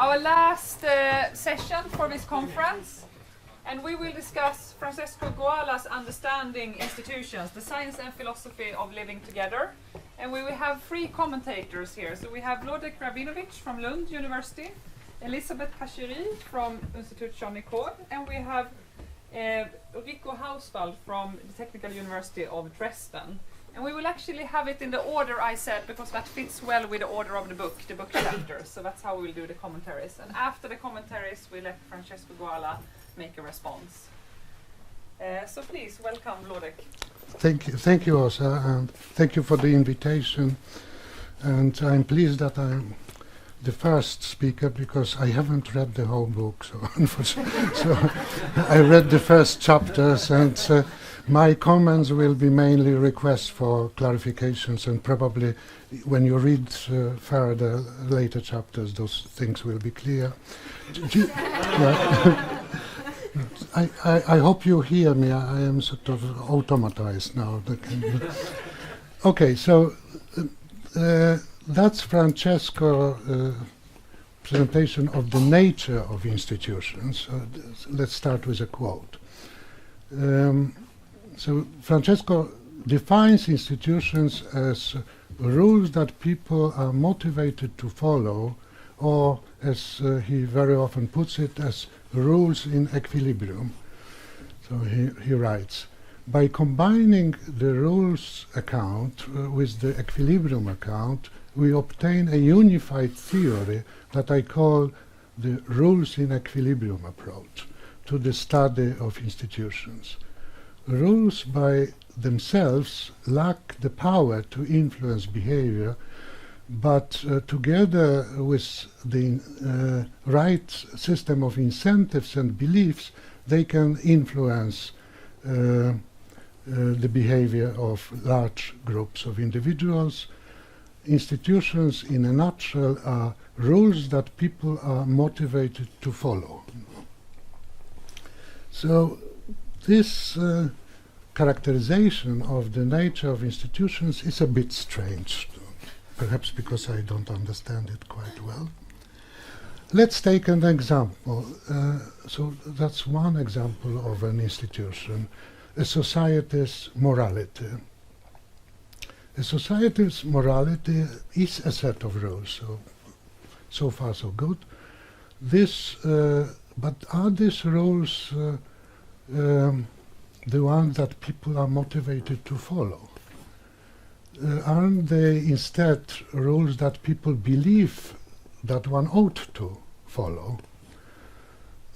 our last session for this conference, and we will discuss Francesco Guala's Understanding Institutions, the Science and Philosophy of Living Together. And we will have three commentators here. So we have Wlodek Rabinowicz from Lund University, Elisabeth Pacherie from Institut Jean-Nicode, and we have Rico Hauswald from the Technical University of Dresden. And we will actually have it in the order I said, because that fits well with the order of the book chapters. So that's how we will do the commentaries. And after the commentaries, we let Francesco Guala make a response. So please, welcome, Wlodek. Thank you, Åsa, and thank you for the invitation. And I'm pleased that I'm the first speaker, because I haven't read the whole book, so unfortunately, so I read the first chapters, and my comments will be mainly requests for clarifications, and probably when you read further later chapters, those things will be clear. I hope you hear me. I am sort of automatized now. Okay, so that's Francesco's presentation of the nature of institutions. Let's start with a quote. So Francesco defines institutions as rules that people are motivated to follow, or as he very often puts it, as rules in equilibrium. So he writes, by combining the rules account with the equilibrium account, we obtain a unified theory that I call the rules in equilibrium approach to the study of institutions. Rules by themselves lack the power to influence behavior, but together with the right system of incentives and beliefs, they can influence the behavior of large groups of individuals. Institutions, in a nutshell, are rules that people are motivated to follow. So this characterization of the nature of institutions is a bit strange, perhaps because I don't understand it quite well. Let's take an example. So that's one example of an institution, a society's morality. A society's morality is a set of rules, so far so good. But are these rules the ones that people are motivated to follow? Aren't they instead rules that people believe that one ought to follow?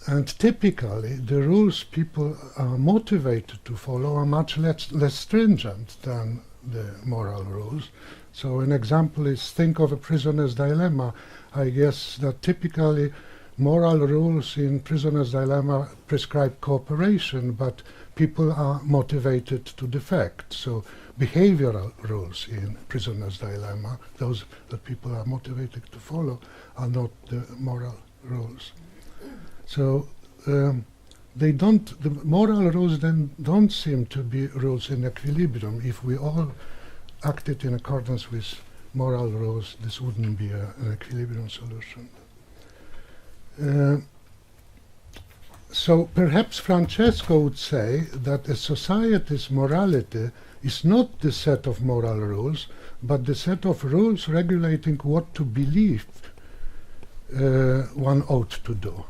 And typically, the rules people are motivated to follow are much less stringent than the moral rules. So an example is, think of a prisoner's dilemma. I guess that typically moral rules in prisoner's dilemma prescribe cooperation, but people are motivated to defect. So behavioral rules in prisoner's dilemma, those that people are motivated to follow, are not the moral rules. So the moral rules then don't seem to be rules in equilibrium. If we all acted in accordance with moral rules, this wouldn't be an equilibrium solution. So perhaps Francesco would say that a society's morality is not the set of moral rules, but the set of rules regulating what to believe one ought to do.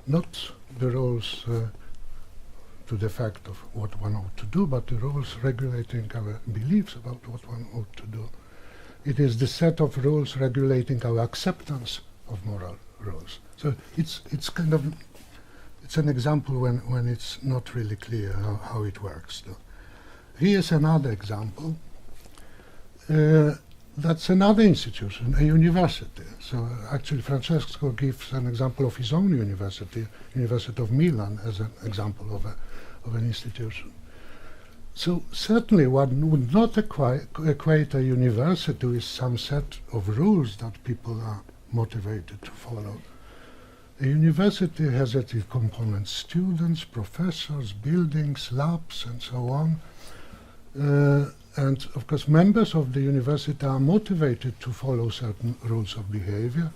Not the rules to the fact of what one ought to do, but the rules regulating our beliefs about what one ought to do. It is the set of rules regulating our acceptance of moral rules. So it's an example when it's not really clear how it works. Here's another example. That's another institution, a university. So actually Francesco gives an example of his own university, University of Milan, as an example of an institution. So certainly one would not equate a university with some set of rules that people are motivated to follow. A university has at its components students, professors, buildings, labs, and so on. And of course, members of the university are motivated to follow certain rules of behavior.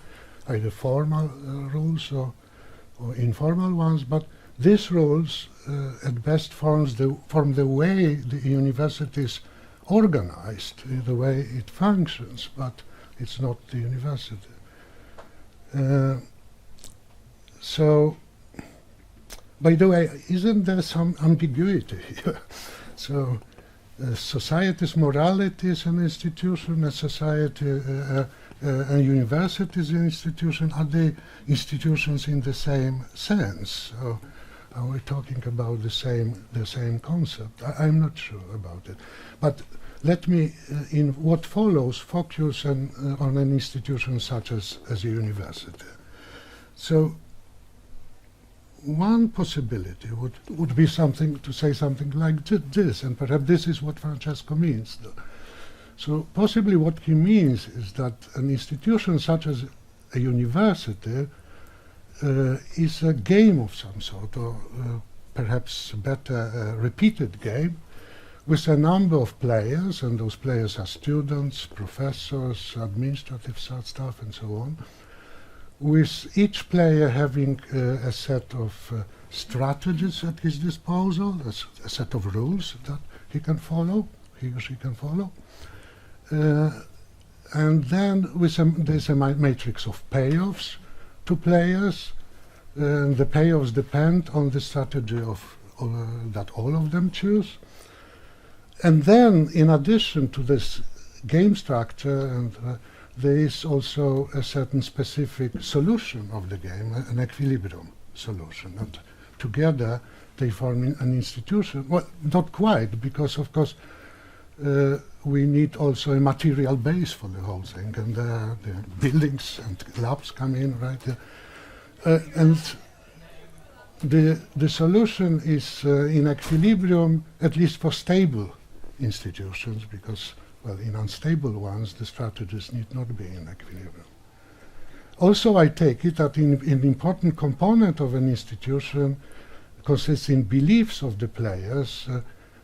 either formal rules or informal ones, but these rules at best form the way the university is organized, the way it functions, but it's not the university. So, by the way, isn't there some ambiguity here? So, society's morality is an institution, a society, a university is an institution. Are they institutions in the same sense? Or are we talking about the same concept? I'm not sure about it. But let me, in what follows, focus on an institution such as a university. So, one possibility would be something to say something like this, and perhaps this is what Francesco means. So possibly what he means is that an institution such as a university is a game of some sort, or perhaps better, a repeated game, with a number of players, and those players are students, professors, administrative staff, and so on, with each player having a set of strategies at his disposal, a set of rules that he or she can follow. And then there's a matrix of payoffs to players. The payoffs depend on the strategy that all of them choose. And then, in addition to this game structure, and there is also a certain specific solution of the game, an equilibrium solution. And together they form an institution. Well, not quite, because of course we need also a material base for the whole thing, and the buildings and labs come in, right? And the solution is in equilibrium, at least for stable institutions, because, well, in unstable ones, the strategies need not be in equilibrium. Also, I take it that an important component of an institution consists in beliefs of the players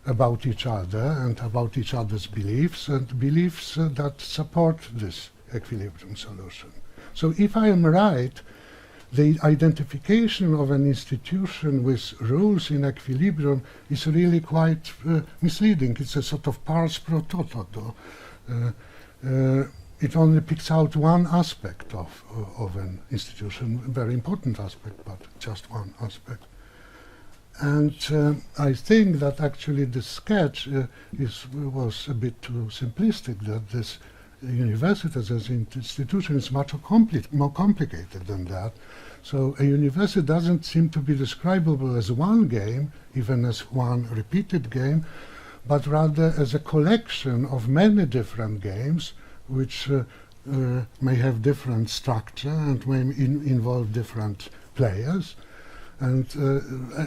about each other and about each other's beliefs, and beliefs that support this equilibrium solution. So if I am right, the identification of an institution with rules in equilibrium is really quite misleading. It's a sort of pars pro toto. It only picks out one aspect of an institution, a very important aspect, but just one aspect. And I think that actually the sketch was a bit too simplistic, that this university as an institution is much more complicated than that. So a university doesn't seem to be describable as one game, even as one repeated game, but rather as a collection of many different games which may have different structure and may involve different players. And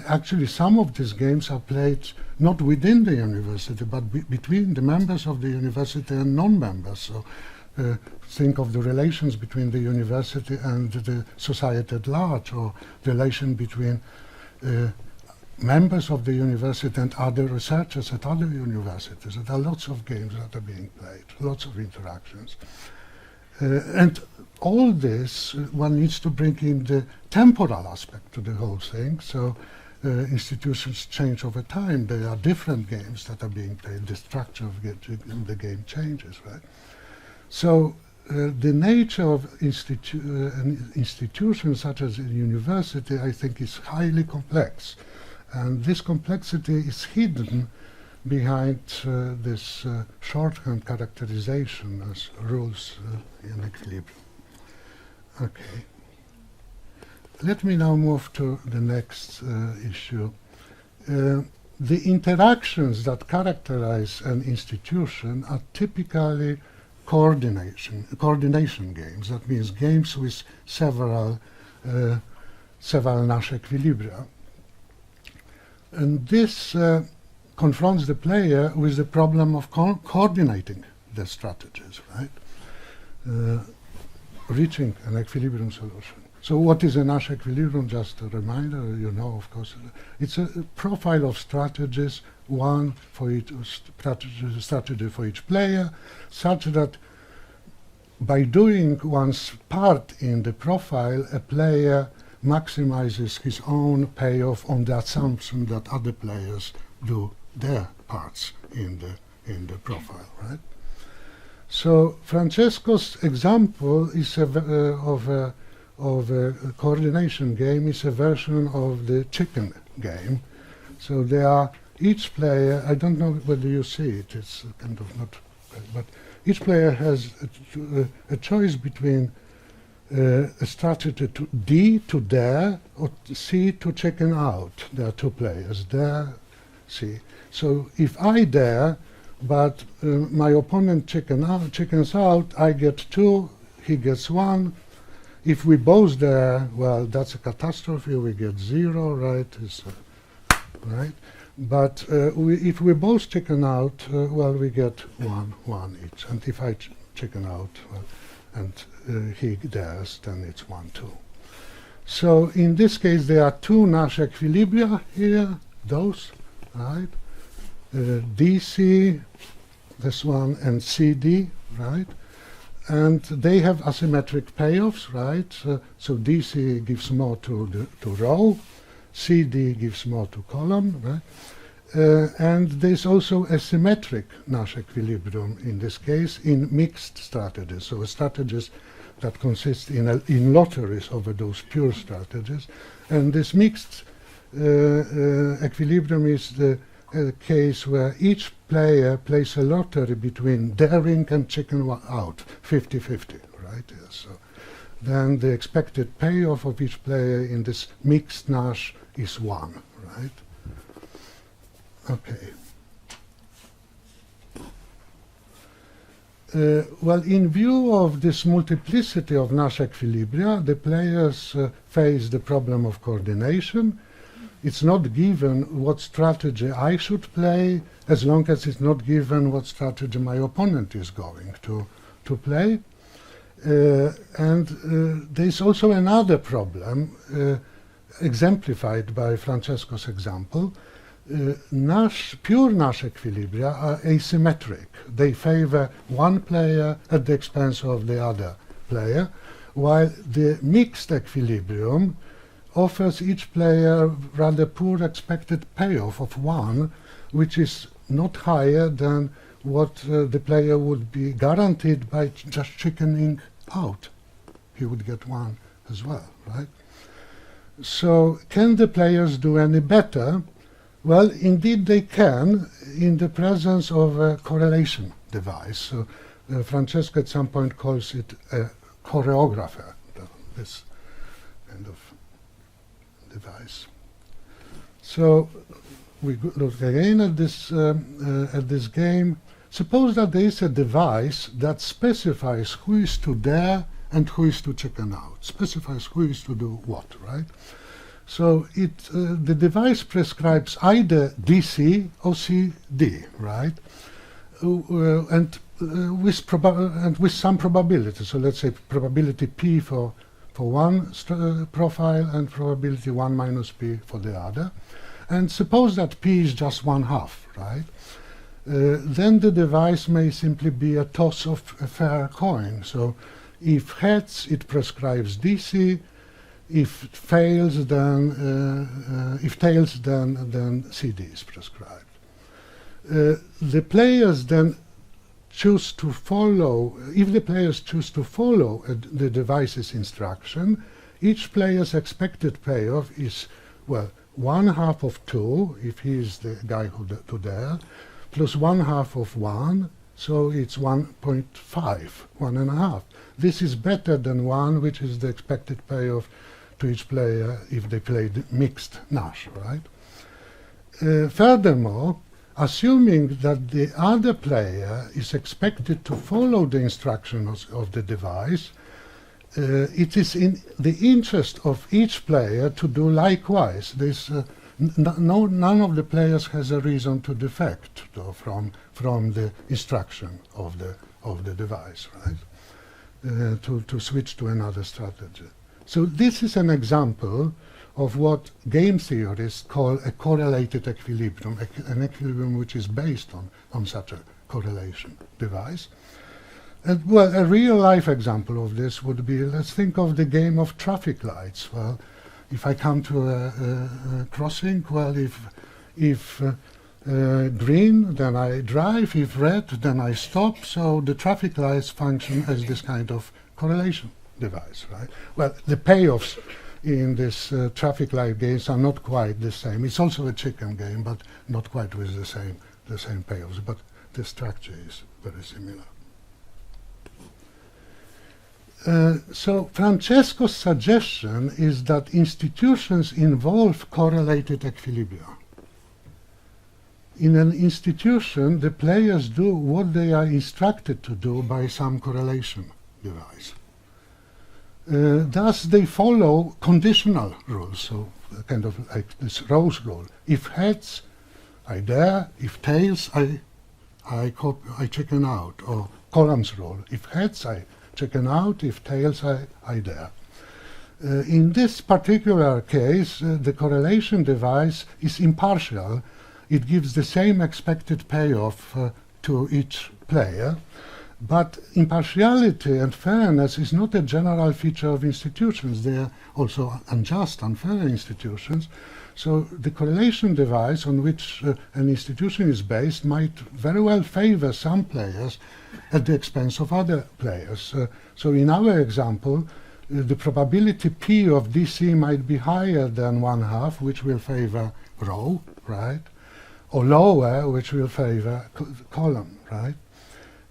actually some of these games are played not within the university, but between the members of the university and non-members. So think of the relations between the university and the society at large, or relation between members of the university and other researchers at other universities. There are lots of games that are being played, lots of interactions. And all this, one needs to bring in the temporal aspect to the whole thing. So institutions change over time. There are different games that are being played. The structure of the game changes, right? So the nature of an institution such as a university, I think, is highly complex. And this complexity is hidden behind this shorthand characterization as rules in equilibrium. Okay. Let me now move to the next issue. The interactions that characterize an institution are typically coordination games. That means games with several Nash equilibria. And this confronts the player with the problem of coordinating the strategies, right? Reaching an equilibrium solution. So what is a Nash equilibrium? Just a reminder, you know, of course. It's a profile of strategies, one for each strategy for each player, such that by doing one's part in the profile, a player maximizes his own payoff on the assumption that other players do their parts in the profile, right? So Francesco's example is of a coordination game is a version of the chicken game. So there are each player, I don't know whether you see it, it's kind of not, but each player has a choice between a strategy to D to dare or C to chicken out. There are two players, dare, C. So if I dare, but my opponent chickens out, I get 2, he gets 1. If we both dare, well, that's a catastrophe, we get 0, right? Right? But if we both chicken out, well, we get 1 each. And if I chicken out, well, and he dares, then it's 1, 2. So in this case, there are 2 Nash equilibria here, those, right? DC, this one, and CD, right? And they have asymmetric payoffs, right? So DC gives more to row, CD gives more to column, right? And there's also a symmetric Nash equilibrium in this case in mixed strategies, so strategies that consist in lotteries over those pure strategies. And this mixed equilibrium is the case where each player plays a lottery between daring and chicken out, 50-50, right? Yeah, so then the expected payoff of each player in this mixed Nash is 1, right? Okay. Well, in view of this multiplicity of Nash equilibria, the players face the problem of coordination. It's not given what strategy I should play, as long as it's not given what strategy my opponent is going to play. And there's also another problem, exemplified by Francesco's example. Pure Nash equilibria are asymmetric. They favor one player at the expense of the other player, while the mixed equilibrium offers each player rather poor expected payoff of 1, which is not higher than what the player would be guaranteed by just chickening out. He would get 1 as well, right? So can the players do any better? Well, indeed they can, in the presence of a correlation device. So Francesco at some point calls it a choreographer, this kind of device. So we look again at this game. Suppose that there is a device that specifies who is to dare and who is to chicken out, specifies who is to do what, right? So the device prescribes either DC or CD, right? And with some probability. So let's say probability P for one profile and probability 1 minus P for the other. And suppose that P is just 1/2, right? Then the device may simply be a toss of a fair coin. So if heads, it prescribes DC. If fails, then if tails, then CD is prescribed. The players then choose to follow. If the players choose to follow the device's instruction, each player's expected payoff is, well, 1/2 of 2 if he is the guy who to dare, plus 1/2 of 1, so it's 1.5, 1.5. This is better than 1, which is the expected payoff to each player if they played mixed Nash, right? Furthermore, assuming that the other player is expected to follow the instructions of the device, it is in the interest of each player to do likewise. There's none of the players has a reason to defect from the instruction of the device, right? To switch to another strategy. So this is an example of what game theorists call a correlated equilibrium, an equilibrium which is based on such a correlation device. And well, a real-life example of this would be, let's think of the game of traffic lights. Well, if I come to a crossing, well, if green, then I drive. If red, then I stop. So the traffic lights function as this kind of correlation device, right? Well, the payoffs in this traffic light games are not quite the same. It's also a chicken game, but not quite with the same payoffs. But the structure is very similar. So Francesco's suggestion is that institutions involve correlated equilibria. In an institution, the players do what they are instructed to do by some correlation device. Thus, they follow conditional rules, so kind of like this Rose rule. If heads, I dare. If tails, I chicken out. Or Columns rule. If heads, I chicken out. If tails, I dare. In this particular case, the correlation device is impartial. It gives the same expected payoff to each player. But impartiality and fairness is not a general feature of institutions. They are also unjust, unfair institutions. So the correlation device on which an institution is based might very well favor some players at the expense of other players. So in our example, the probability P of DC might be higher than 1/2, which will favor row, right? Or lower, which will favor column, right?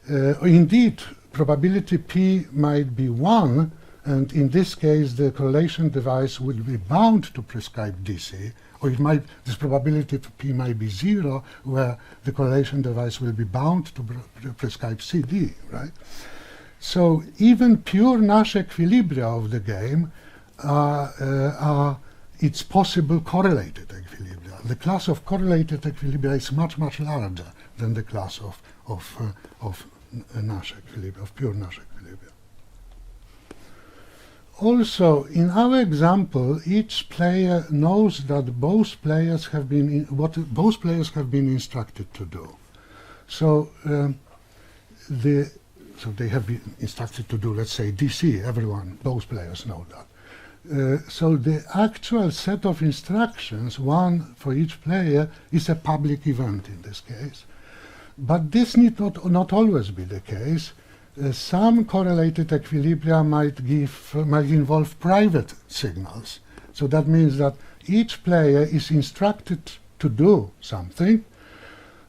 Indeed, probability P might be 1, and in this case the correlation device will be bound to prescribe DC, or this probability for P might be 0, where the correlation device will be bound to prescribe CD, right? So even pure Nash equilibria of the game are its possible correlated equilibria. The class of correlated equilibria is much, much larger than the class of Nash equilibria, of pure Nash equilibria. Also, in our example, each player knows that both players have been both players have been instructed to do. So they have been instructed to do, let's say, DC. Both players know that. So the actual set of instructions, one for each player, is a public event in this case. But this need not always be the case. Some correlated equilibria might involve private signals. So that means that each player is instructed to do something,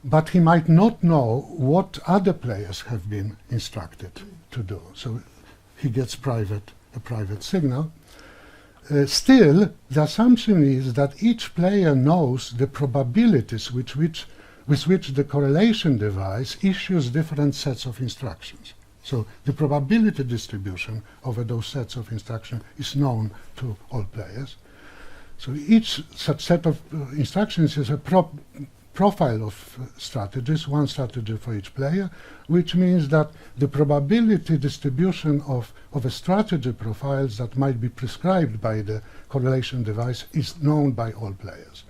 but he might not know what other players have been instructed to do. So he gets a private signal. Still, the assumption is that each player knows the probabilities with which the correlation device issues different sets of instructions. So the probability distribution over those sets of instructions is known to all players. So each such set of instructions is a profile of strategies, one strategy for each player, which means that the probability distribution of a strategy profiles that might be prescribed by the correlation device is known by all players.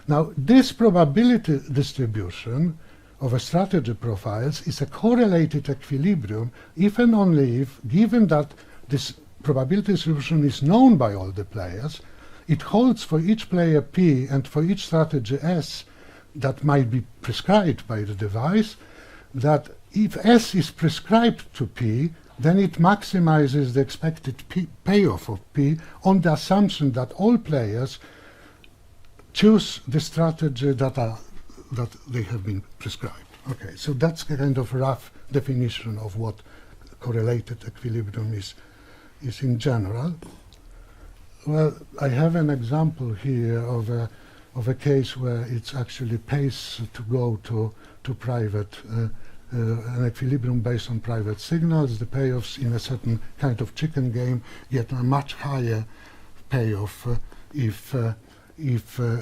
Now, this probability distribution of a strategy profiles is a correlated equilibrium if and only if, given that this probability distribution is known by all the players, it holds for each player P and for each strategy S that might be prescribed by the device, that if S is prescribed to P, then it maximizes the expected payoff of P on the assumption that all players choose the strategy that they have been prescribed. Okay, so that's a kind of rough definition of what correlated equilibrium is in general. Well, I have an example here of a case where it's actually pays to go to private, an equilibrium based on private signals. The payoffs in a certain kind of chicken game get a much higher payoff if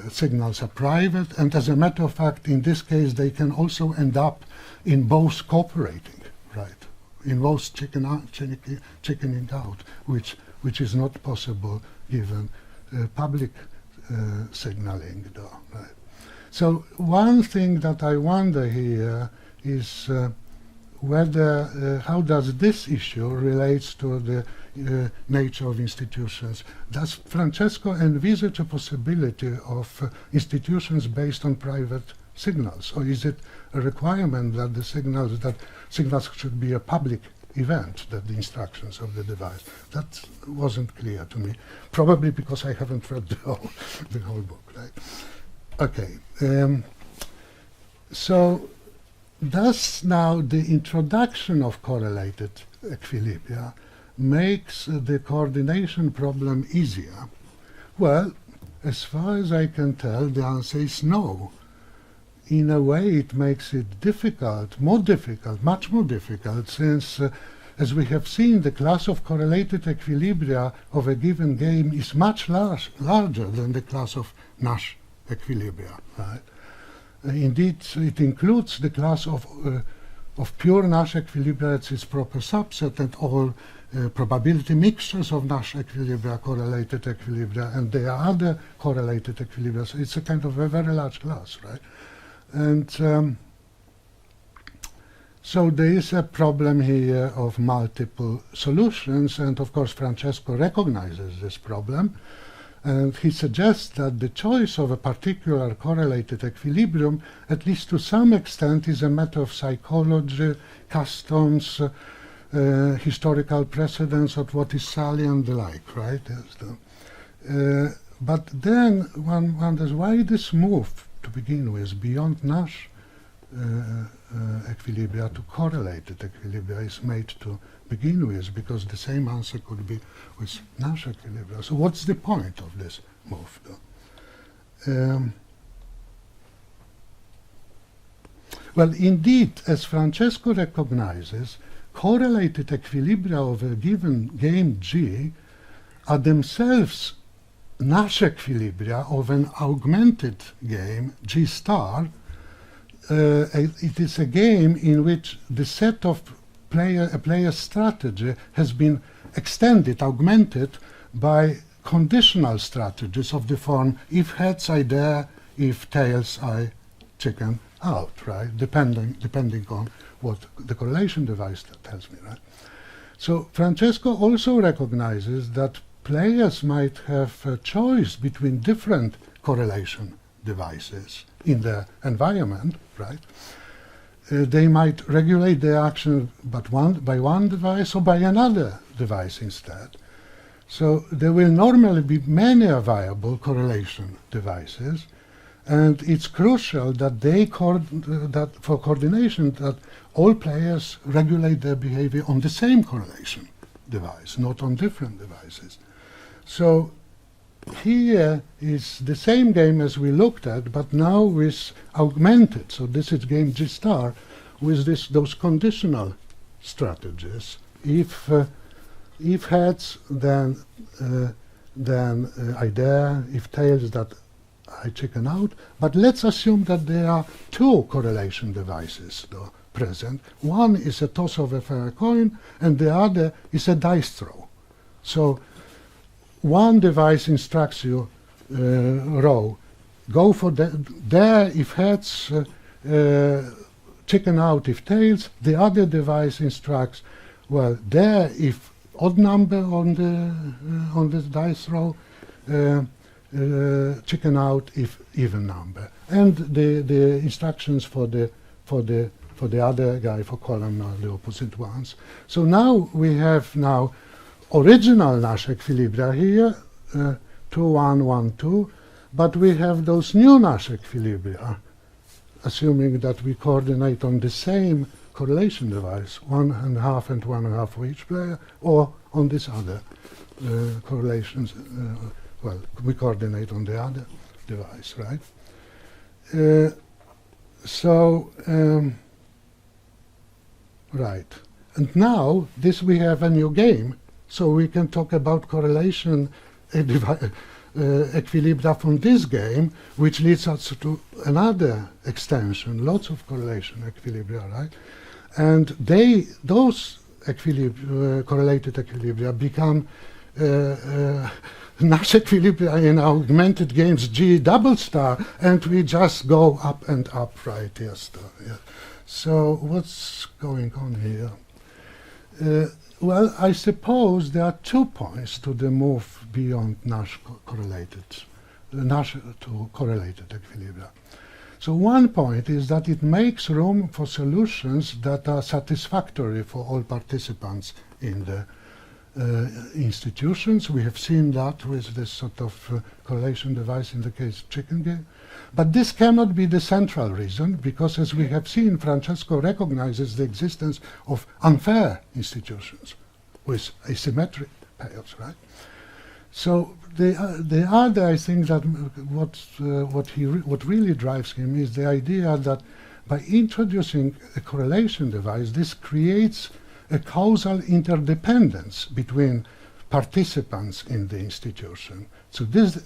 signals are private, and as a matter of fact, in this case, they can also end up in both cooperating, right? In both chickening out, which is not possible given public signaling, though, right? So one thing that I wonder here is whether how does this issue relates to the nature of institutions? Does Francesco envisage a possibility of institutions based on private signals, or is it a requirement that the signals should be a public event, that the instructions of the device? That wasn't clear to me, probably because I haven't read the whole book, right? Okay, so thus now the introduction of correlated equilibria makes the coordination problem easier. Well, as far as I can tell, the answer is no. In a way, it makes it difficult, much more difficult, since, as we have seen, the class of correlated equilibria of a given game is much larger than the class of Nash equilibria, right? Indeed, it includes the class of pure Nash equilibria as its proper subset, and all probability mixtures of Nash equilibria, correlated equilibria, and there are other correlated equilibria. So it's a kind of a very large class, right? And so there is a problem here of multiple solutions, and of course Francesco recognizes this problem, and he suggests that the choice of a particular correlated equilibrium, at least to some extent, is a matter of psychology, customs, historical precedents of what is salient and the like, right? But then one wonders why this move to begin with beyond Nash equilibria to correlated equilibria is made to begin with, because the same answer could be with Nash equilibria. So what's the point of this move, though? Well, indeed, as Francesco recognizes, correlated equilibria of a given game G are themselves Nash equilibria of an augmented game G star. It is a game in which the set of a player's strategy has been extended, augmented by conditional strategies of the form if heads I dare, if tails I chicken out, right? Depending on what the correlation device tells me, right? So Francesco also recognizes that players might have a choice between different correlation devices in the environment, right? They might regulate their action by one device or by another device instead. So there will normally be many viable correlation devices, and it's crucial that that for coordination that all players regulate their behavior on the same correlation device, not on different devices. So here is the same game as we looked at, but now with augmented. So this is game G star with those conditional strategies. If heads, then I dare. If tails, that I chicken out. But let's assume that there are two correlation devices though present. One is a toss of a fair coin, and the other is a dice throw. So one device instructs you, row, go for there if heads, chicken out if tails. The other device instructs, well, there if odd number on the dice row, chicken out if even number. And the instructions for the other guy, for column, are the opposite ones. So now we have original Nash equilibria here, 2, 1, 1, 2, but we have those new Nash equilibria, assuming that we coordinate on the same correlation device, 1.5 and 1.5 for each player, or on this other correlations, well, we coordinate on the other device, right? Right. And now, we have a new game, so we can talk about correlation equilibria from this game, which leads us to another extension, lots of correlation equilibria, right? And those correlated equilibria become Nash equilibria in augmented games G double star, and we just go up and up, right? Yes. So what's going on here? Well, I suppose there are 2 points to the move beyond Nash to correlated equilibria. So one point is that it makes room for solutions that are satisfactory for all participants in the institutions. We have seen that with this sort of correlation device in the case of chicken game. But this cannot be the central reason, because as we have seen, Francesco recognizes the existence of unfair institutions with asymmetric payouts, right? So the other, I think that what really drives him is the idea that by introducing a correlation device, this creates a causal interdependence between participants in the institution. So this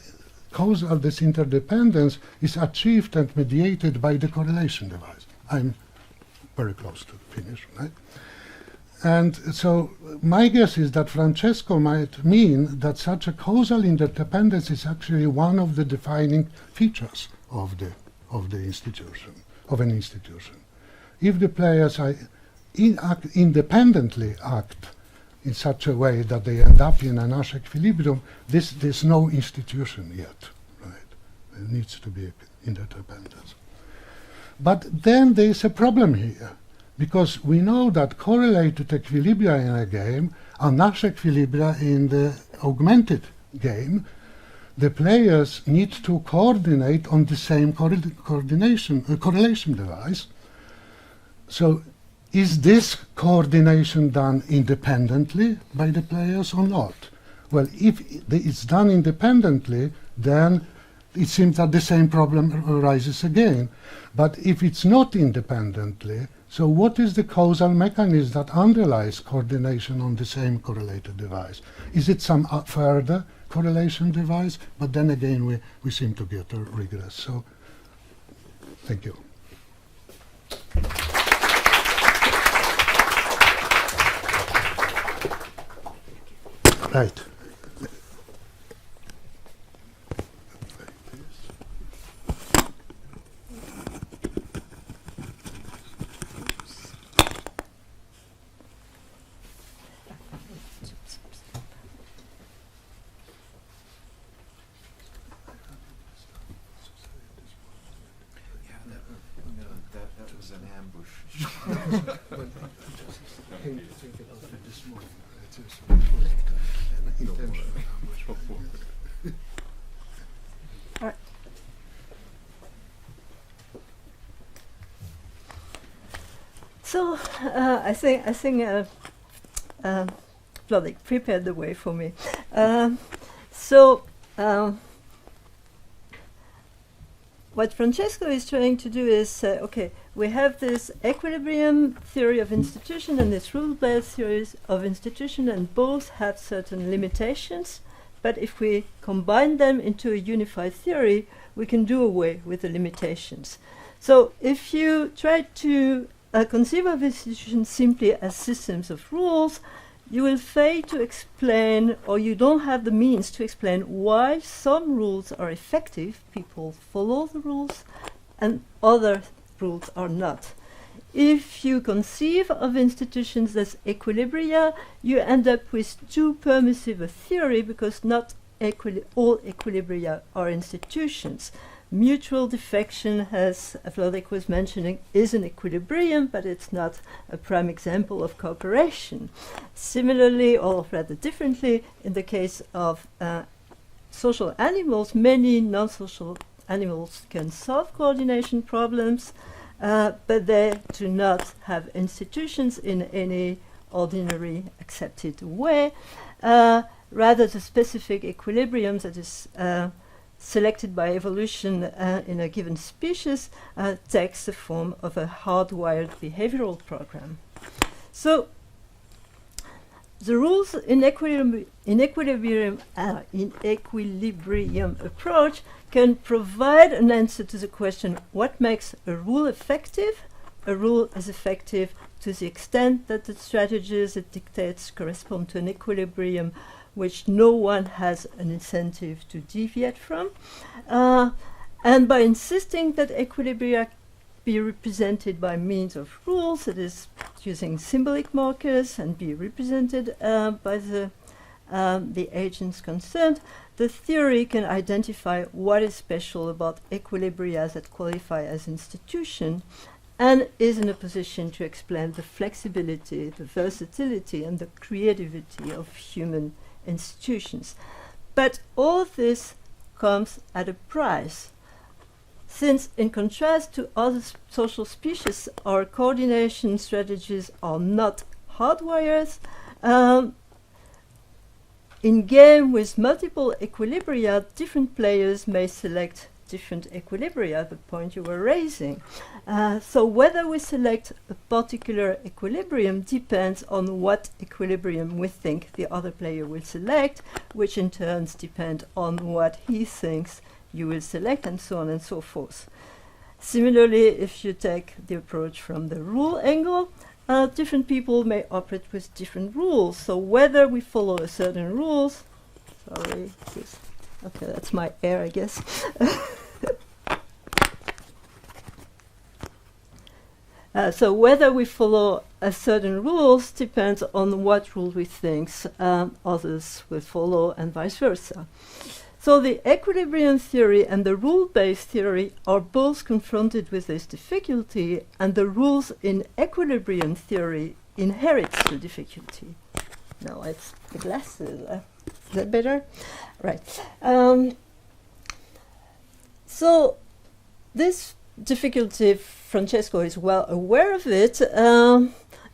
interdependence is achieved and mediated by the correlation device. I'm very close to finish, right? And so my guess is that Francesco might mean that such a causal interdependence is actually one of the defining features of the institution, of an institution. If the players independently act in such a way that they end up in a Nash equilibrium, there's no institution yet, right? There needs to be interdependence. But then there's a problem here, because we know that correlated equilibria in a game are Nash equilibria in the augmented game. The players need to coordinate on the same correlation device. So is this coordination done independently by the players or not? Well, if it's done independently, then it seems that the same problem arises again. But if it's not independently, so what is the causal mechanism that underlies coordination on the same correlated device? Is it some further correlation device? But then again, we seem to get a regress. So, thank you. Right. That was an ambush. So I think Wlodek prepared the way for me. What Francesco is trying to do is say, okay, we have this equilibrium theory of institution and this rule-based theories of institution, and both have certain limitations. But if we combine them into a unified theory, we can do away with the limitations. So if you try to conceive of institutions simply as systems of rules, you will fail to explain, or you don't have the means to explain, why some rules are effective, people follow the rules, and other rules are not. If you conceive of institutions as equilibria, you end up with too permissive a theory, because not all equilibria are institutions. Mutual defection, as Wlodek was mentioning, is an equilibrium, but it's not a prime example of cooperation. Similarly, or rather differently, in the case of social animals, many non-social animals can solve coordination problems, but they do not have institutions in any ordinary accepted way. Rather, the specific equilibrium that is selected by evolution in a given species takes the form of a hardwired behavioral program. So the rules in equilibrium approach can provide an answer to the question, what makes a rule effective? A rule is effective to the extent that the strategies it dictates correspond to an equilibrium which no one has an incentive to deviate from. And by insisting that equilibria be represented by means of rules, that is, using symbolic markers, and be represented by the agents concerned, the theory can identify what is special about equilibria that qualify as institution, and is in a position to explain the flexibility, the versatility, and the creativity of human institutions. But all this comes at a price, since in contrast to other social species, our coordination strategies are not hardwired. In game with multiple equilibria, different players may select different equilibria, the point you were raising. So whether we select a particular equilibrium depends on what equilibrium we think the other player will select, which in turn depends on what he thinks you will select, and so on and so forth. Similarly, if you take the approach from the rule angle, different people may operate with different rules. So whether we follow a certain rules, sorry, okay, that's my air, I guess. So whether we follow a certain rules depends on what rule we think others will follow, and vice versa. So the equilibrium theory and the rule-based theory are both confronted with this difficulty, and the rules in equilibrium theory inherits the difficulty. Now it's the glasses. Is that better? Right. So this difficulty, Francesco is well aware of it.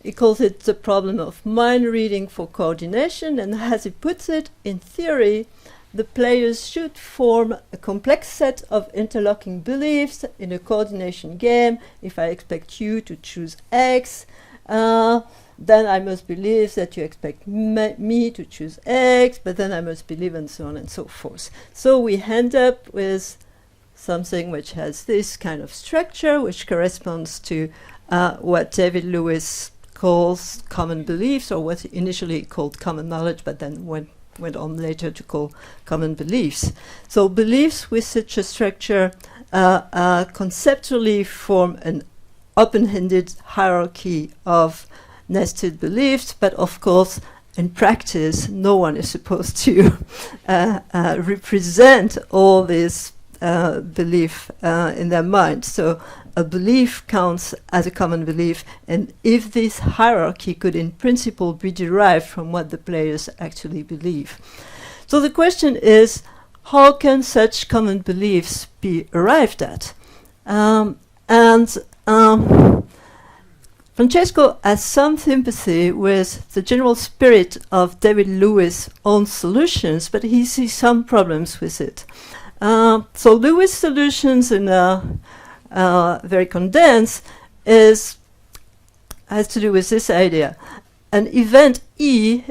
He calls it the problem of mind reading for coordination, and as he puts it, in theory, the players should form a complex set of interlocking beliefs in a coordination game. If I expect you to choose X, then I must believe that you expect me to choose X, but then I must believe, and so on and so forth. So we end up with something which has this kind of structure, which corresponds to what David Lewis calls common beliefs, or what he initially called common knowledge, but then went on later to call common beliefs. So beliefs with such a structure conceptually form an open-ended hierarchy of nested beliefs, but of course in practice no one is supposed to represent all these belief in their mind. So a belief counts as a common belief, and if this hierarchy could in principle be derived from what the players actually believe. So the question is, how can such common beliefs be arrived at? Francesco has some sympathy with the general spirit of David Lewis' own solutions, but he sees some problems with it. So Lewis' solutions in very condensed has to do with this idea. An event E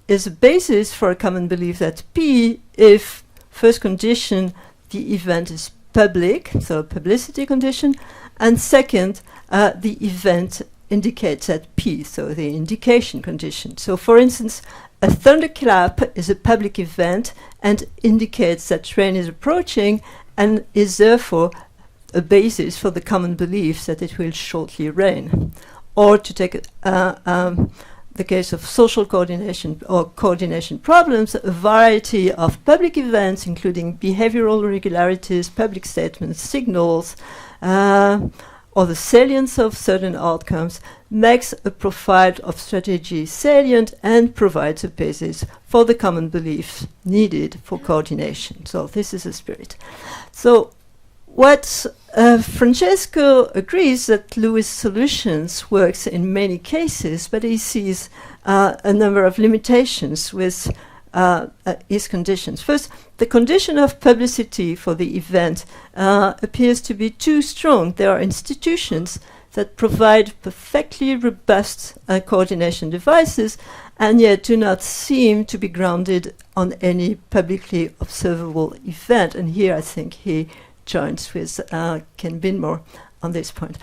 is a basis for a common belief that P, if first condition, the event is public, so a publicity condition, and second, the event indicates that P, so the indication condition. So for instance, a thunderclap is a public event and indicates that rain is approaching, and is therefore a basis for the common belief that it will shortly rain. Or to take the case of social coordination or coordination problems, a variety of public events, including behavioral regularities, public statements, signals, or the salience of certain outcomes, makes a profile of strategy salient and provides a basis for the common beliefs needed for coordination. So this is the spirit. So what Francesco agrees that Lewis' solutions works in many cases, but he sees a number of limitations with his conditions. First, the condition of publicity for the event appears to be too strong. There are institutions that provide perfectly robust coordination devices, and yet do not seem to be grounded on any publicly observable event. And here I think he joins with Ken Binmore on this point.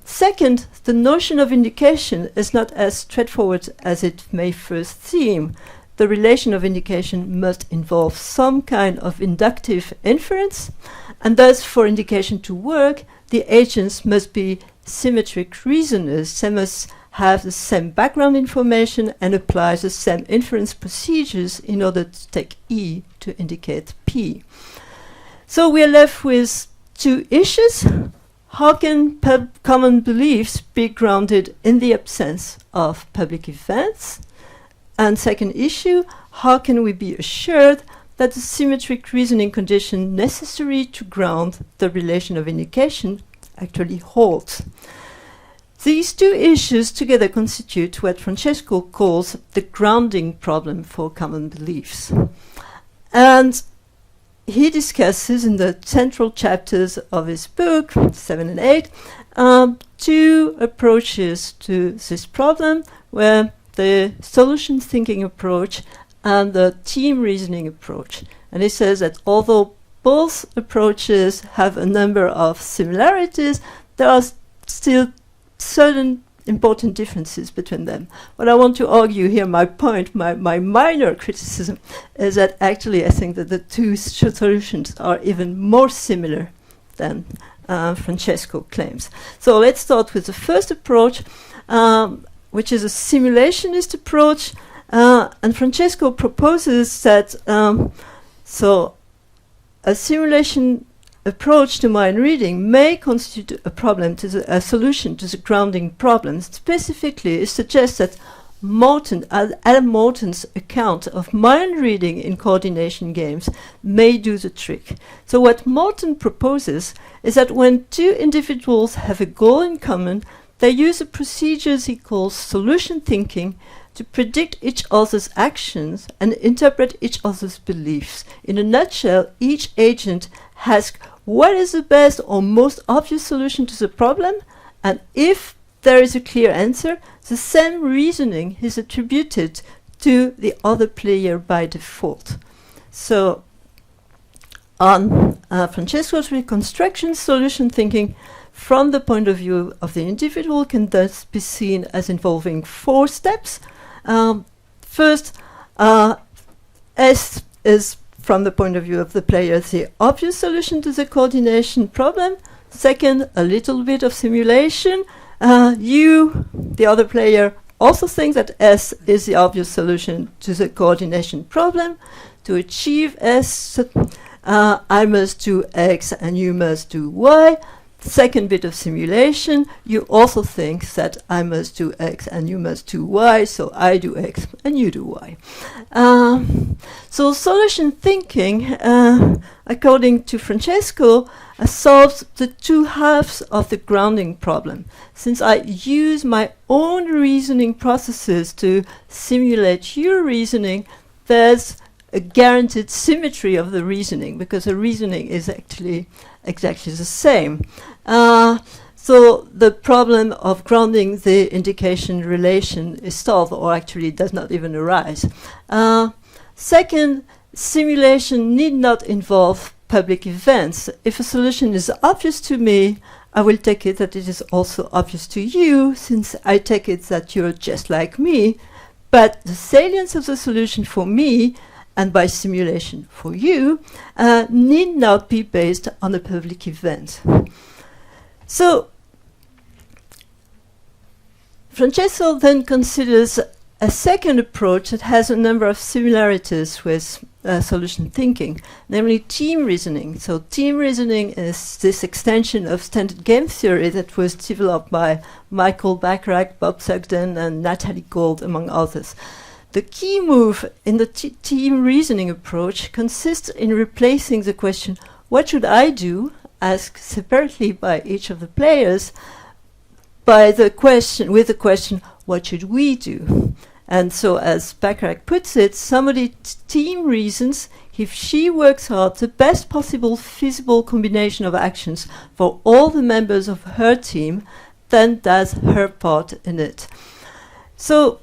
Second, the notion of indication is not as straightforward as it may first seem. the relation of indication must involve some kind of inductive inference, and thus for indication to work, the agents must be symmetric reasoners. They must have the same background information and apply the same inference procedures in order to take E to indicate P. So we are left with two issues. How can common beliefs be grounded in the absence of public events? And second issue, how can we be assured that the symmetric reasoning condition necessary to ground the relation of indication actually holds? These two issues together constitute what Francesco calls the grounding problem for common beliefs. And he discusses in the central chapters of his book, 7 and 8, two approaches to this problem, where the solution thinking approach and the team reasoning approach. And he says that although both approaches have a number of similarities, there are still certain important differences between them. What I want to argue here, my point, my minor criticism, is that actually I think that the two solutions are even more similar than Francesco claims. So let's start with the first approach, which is a simulationist approach, and Francesco proposes that so a simulation approach to mind reading may constitute a problem to a solution to the grounding problem. Specifically, it suggests that Adam Morton's account of mind reading in coordination games may do the trick. So what Morton proposes is that when two individuals have a goal in common, they use a procedure he calls solution thinking to predict each other's actions and interpret each other's beliefs. In a nutshell, each agent asks what is the best or most obvious solution to the problem, and if there is a clear answer, the same reasoning is attributed to the other player by default. So on Francesco's reconstruction, solution thinking from the point of view of the individual can thus be seen as involving 4 steps. First, S is from the point of view of the player the obvious solution to the coordination problem. Second, a little bit of simulation. You, the other player, also think that S is the obvious solution to the coordination problem. To achieve S, I must do X and you must do Y. Second bit of simulation, you also think that I must do X and you must do Y, so I do X and you do Y. So solution thinking, according to Francesco, solves the 2 halves of the grounding problem. Since I use my own reasoning processes to simulate your reasoning, there's a guaranteed symmetry of the reasoning, because the reasoning is actually exactly the same. So the problem of grounding the indication relation is solved, or actually does not even arise. Second, simulation need not involve public events. If a solution is obvious to me, I will take it that it is also obvious to you, since I take it that you're just like me. But the salience of the solution for me, and by simulation for you, need not be based on a public event. So Francesco then considers a second approach that has a number of similarities with solution thinking, namely team reasoning. So team reasoning is this extension of standard game theory that was developed by Michael Bacharach, Bob Sugden, and Natalie Gold, among others. The key move in the team reasoning approach consists in replacing the question, what should I do, asked separately by each of the players, by the question, with the question, what should we do? And so, as Bacharach puts it, somebody team reasons if she works hard the best possible feasible combination of actions for all the members of her team, then does her part in it. So,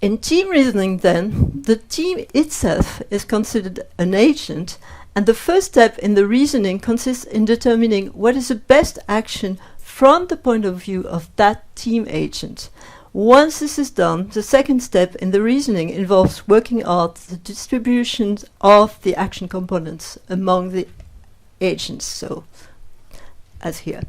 in team reasoning then, the team itself is considered an agent, and the first step in the reasoning consists in determining what is the best action from the point of view of that team agent. Once this is done, the second step in the reasoning involves working out the distributions of the action components among the agents, so as here.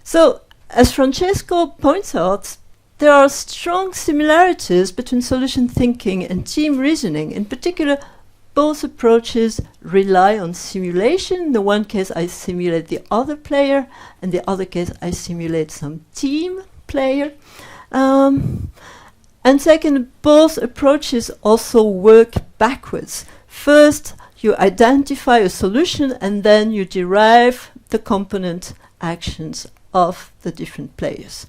So, as Francesco points out, there are strong similarities between solution thinking and team reasoning. In particular, both approaches rely on simulation. In the one case, I simulate the other player. In the other case, I simulate some team player. And second, both approaches also work backwards. First, you identify a solution, and then you derive the component actions of the different players.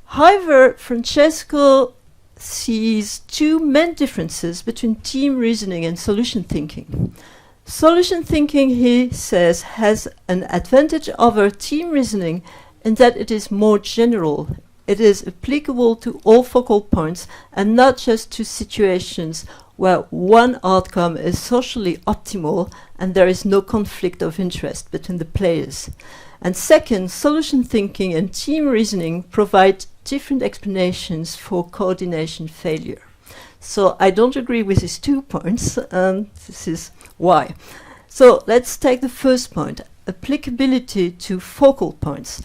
However, Francesco sees two main differences between team reasoning and solution thinking. Solution thinking, he says, has an advantage over team reasoning in that it is more general. It is applicable to all focal points and not just to situations where one outcome is socially optimal and there is no conflict of interest between the players. And second, solution thinking and team reasoning provide different explanations for coordination failure. So I don't agree with these 2 points, and this is why. So let's take the first point, applicability to focal points.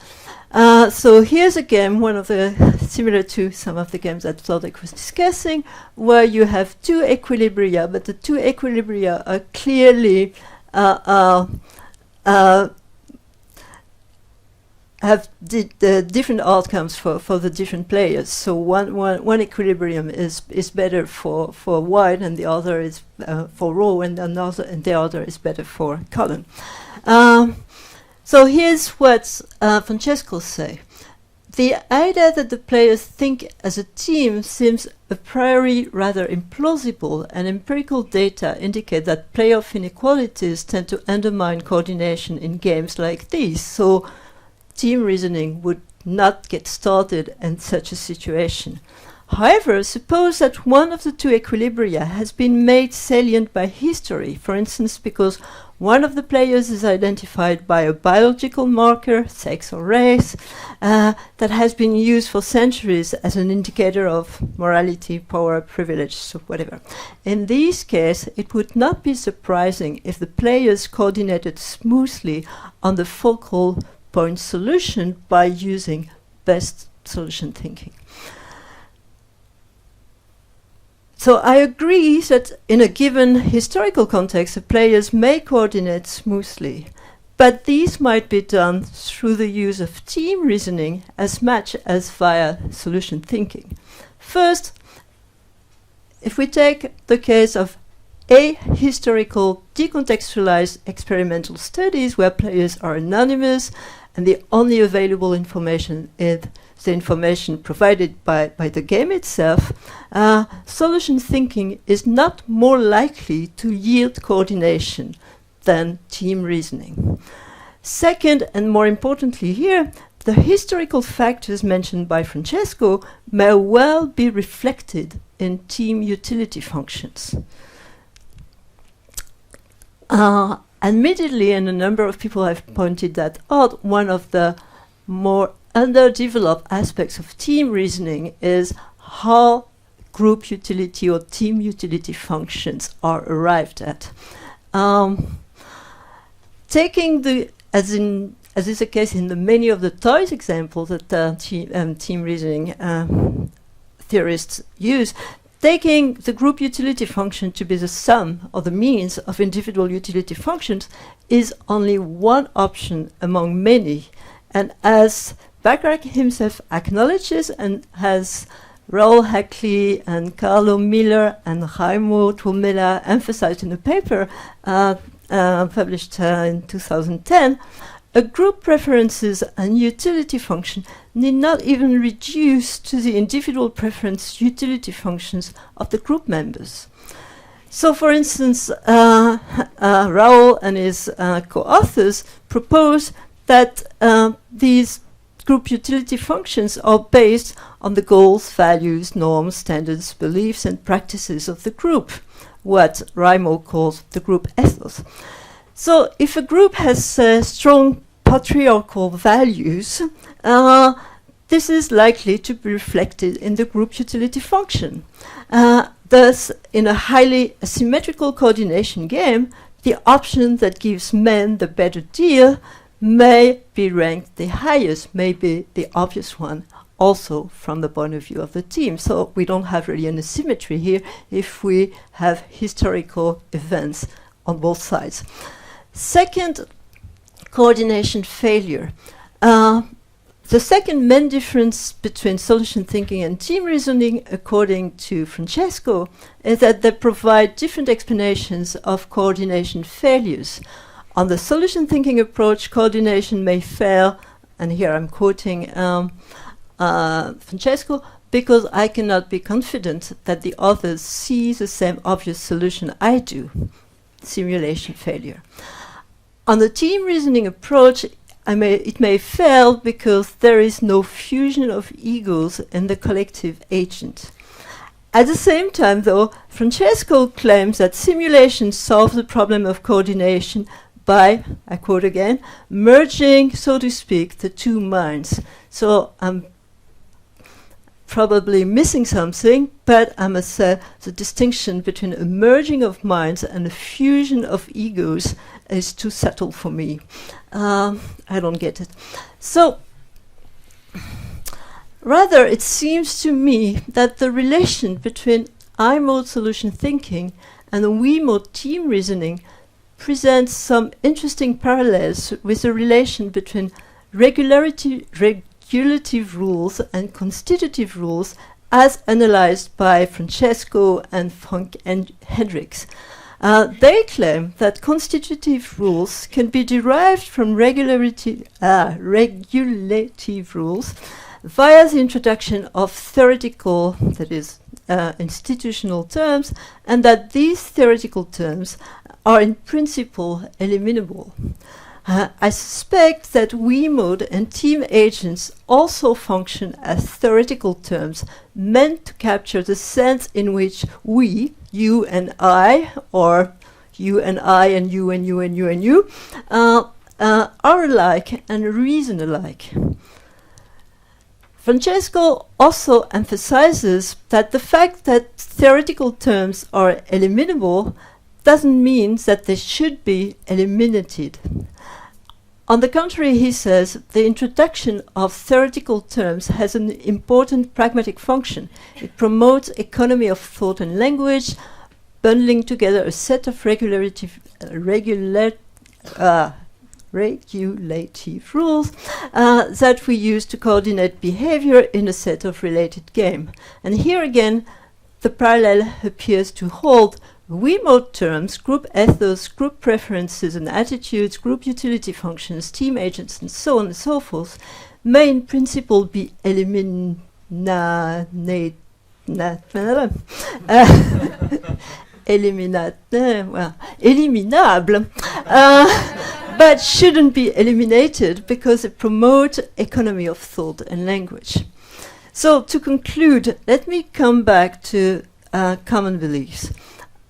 So here's a game, one of the similar to some of the games that Wlodek was discussing, where you have two equilibria, but the two equilibria are clearly have different outcomes for the different players. So one equilibrium is better for white, and the other is for row, and the other is better for column. So here's what Francesco say. The idea that the players think as a team seems a priori rather implausible, and empirical data indicate that playoff inequalities tend to undermine coordination in games like these. So team reasoning would not get started in such a situation. However, suppose that one of the two equilibria has been made salient by history, for instance, because one of the players is identified by a biological marker, sex or race, that has been used for centuries as an indicator of morality, power, privilege, so whatever. In this case, it would not be surprising if the players coordinated smoothly on the focal point solution by using best solution thinking. So I agree that in a given historical context, the players may coordinate smoothly, but these might be done through the use of team reasoning as much as via solution thinking. First, if we take the case of ahistorical decontextualized experimental studies where players are anonymous and the only available information is the information provided by the game itself, solution thinking is not more likely to yield coordination than team reasoning. Second, and more importantly here, the historical factors mentioned by Francesco may well be reflected in team utility functions. Admittedly, and a number of people have pointed that out, one of the more underdeveloped aspects of team reasoning is how group utility or team utility functions are arrived at. Taking the, as is the case in the many of the toys examples that team reasoning theorists use, taking the group utility function to be the sum or the means of individual utility functions is only one option among many. And as Pacherie himself acknowledges, and as Raoul Hackley and Carlo Miller and Raimo Turmella emphasized in a paper published in 2010, a group preferences and utility function need not even reduce to the individual preference utility functions of the group members. So, for instance, Raoul and his co-authors propose that these group utility functions are based on the goals, values, norms, standards, beliefs, and practices of the group, what Raimo calls the group ethos. So if a group has strong patriarchal values, this is likely to be reflected in the group utility function. Thus, in a highly asymmetrical coordination game, the option that gives men the better deal may be ranked the highest, may be the obvious one, also from the point of view of the team. So we don't have really an asymmetry here if we have historical events on both sides. Second, coordination failure. The second main difference between solution thinking and team reasoning, according to Francesco, is that they provide different explanations of coordination failures. On the solution thinking approach, coordination may fail, and here I'm quoting Francesco, because I cannot be confident that the others see the same obvious solution I do. Simulation failure. On the team reasoning approach, it may fail because there is no fusion of egos in the collective agent. At the same time, though, Francesco claims that simulation solves the problem of coordination by, I quote again, merging, so to speak, the two minds. So I'm probably missing something, but I must say the distinction between a merging of minds and a fusion of egos is too subtle for me. I don't get it. So, rather, it seems to me that the relation between I-mode solution thinking and the we-mode team reasoning presents some interesting parallels with the relation between regulative rules and constitutive rules as analyzed by Francesco and Frank and Hendricks. They claim that constitutive rules can be derived from regulative rules via the introduction of theoretical, that is, institutional terms, and that these theoretical terms are in principle eliminable. I suspect that we-mode and team agents also function as theoretical terms meant to capture the sense in which we, you and I, or you and I and you and you and you and you, are alike and reason alike. Francesco also emphasizes that the fact that theoretical terms are eliminable doesn't mean that they should be eliminated. On the contrary, he says, the introduction of theoretical terms has an important pragmatic function. It promotes economy of thought and language, bundling together a set of regulative rules that we use to coordinate behavior in a set of related game. And here again, the parallel appears to hold. We-mode terms, group ethos, group preferences and attitudes, group utility functions, team agents, and so on and so forth, may in principle be eliminable, but shouldn't be eliminated because they promote economy of thought and language. So to conclude, let me come back to common beliefs.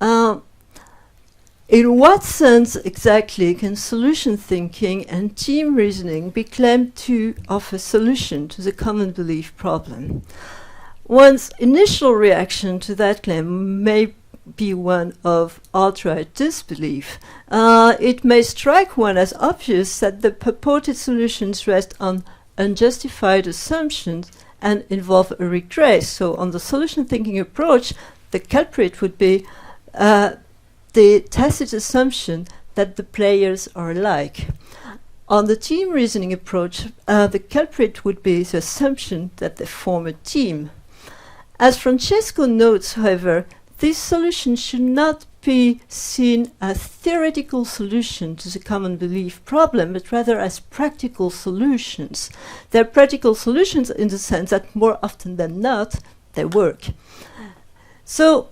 In what sense exactly can solution thinking and team reasoning be claimed to offer solution to the common belief problem? One's initial reaction to that claim may be one of outright disbelief. It may strike one as obvious that the purported solutions rest on unjustified assumptions and involve a regress. So on the solution thinking approach, the culprit would be the tacit assumption that the players are alike. On the team reasoning approach, the culprit would be the assumption that they form a team. As Francesco notes, however, these solutions should not be seen as theoretical solutions to the common belief problem, but rather as practical solutions. They're practical solutions in the sense that more often than not, they work. So,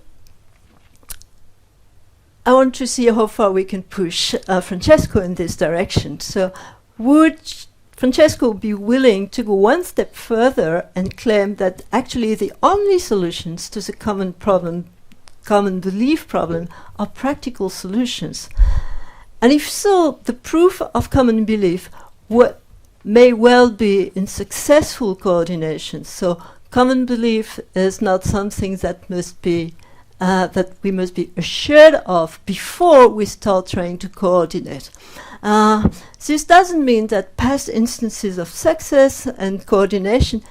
I want to see how far we can push Francesco in this direction. So, would Francesco be willing to go one step further and claim that actually the only solutions to the common belief problem are practical solutions? And if so, the proof of common belief, may well be in successful coordination. So common belief is not something that must be that we must be assured of before we start trying to coordinate. This doesn't mean that past instances of success and coordination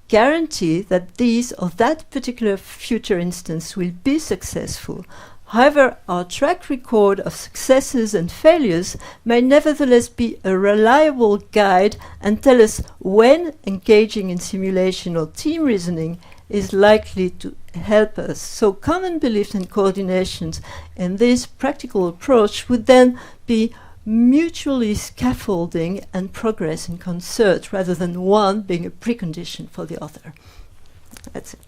guarantee that these or that particular future instance will be successful. However, our track record of successes and failures may nevertheless be a reliable guide and tell us when engaging in simulation or team reasoning is likely to help us. So common beliefs and coordinations in this practical approach would then be mutually scaffolding and progress in concert rather than one being a precondition for the other. That's it.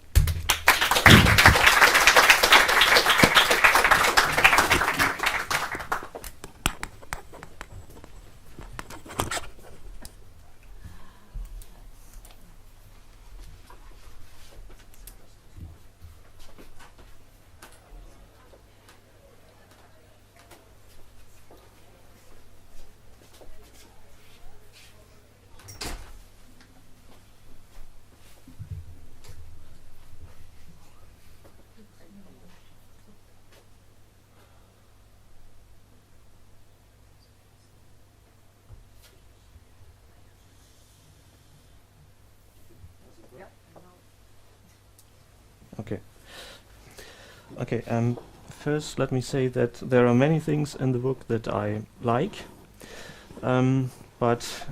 Okay. First, let me say that there are many things in the book that I like, but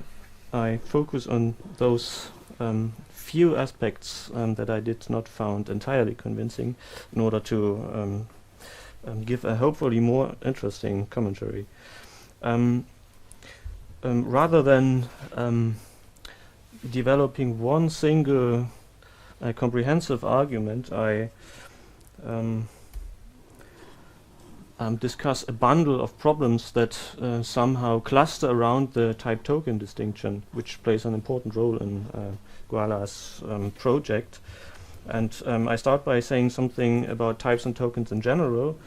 I focus on those few aspects that I did not find entirely convincing in order to give a hopefully more interesting commentary. Rather than developing one single comprehensive argument, I discuss a bundle of problems that somehow cluster around the type-token distinction, which plays an important role in Guala's project. And I start by saying something about types and tokens in general,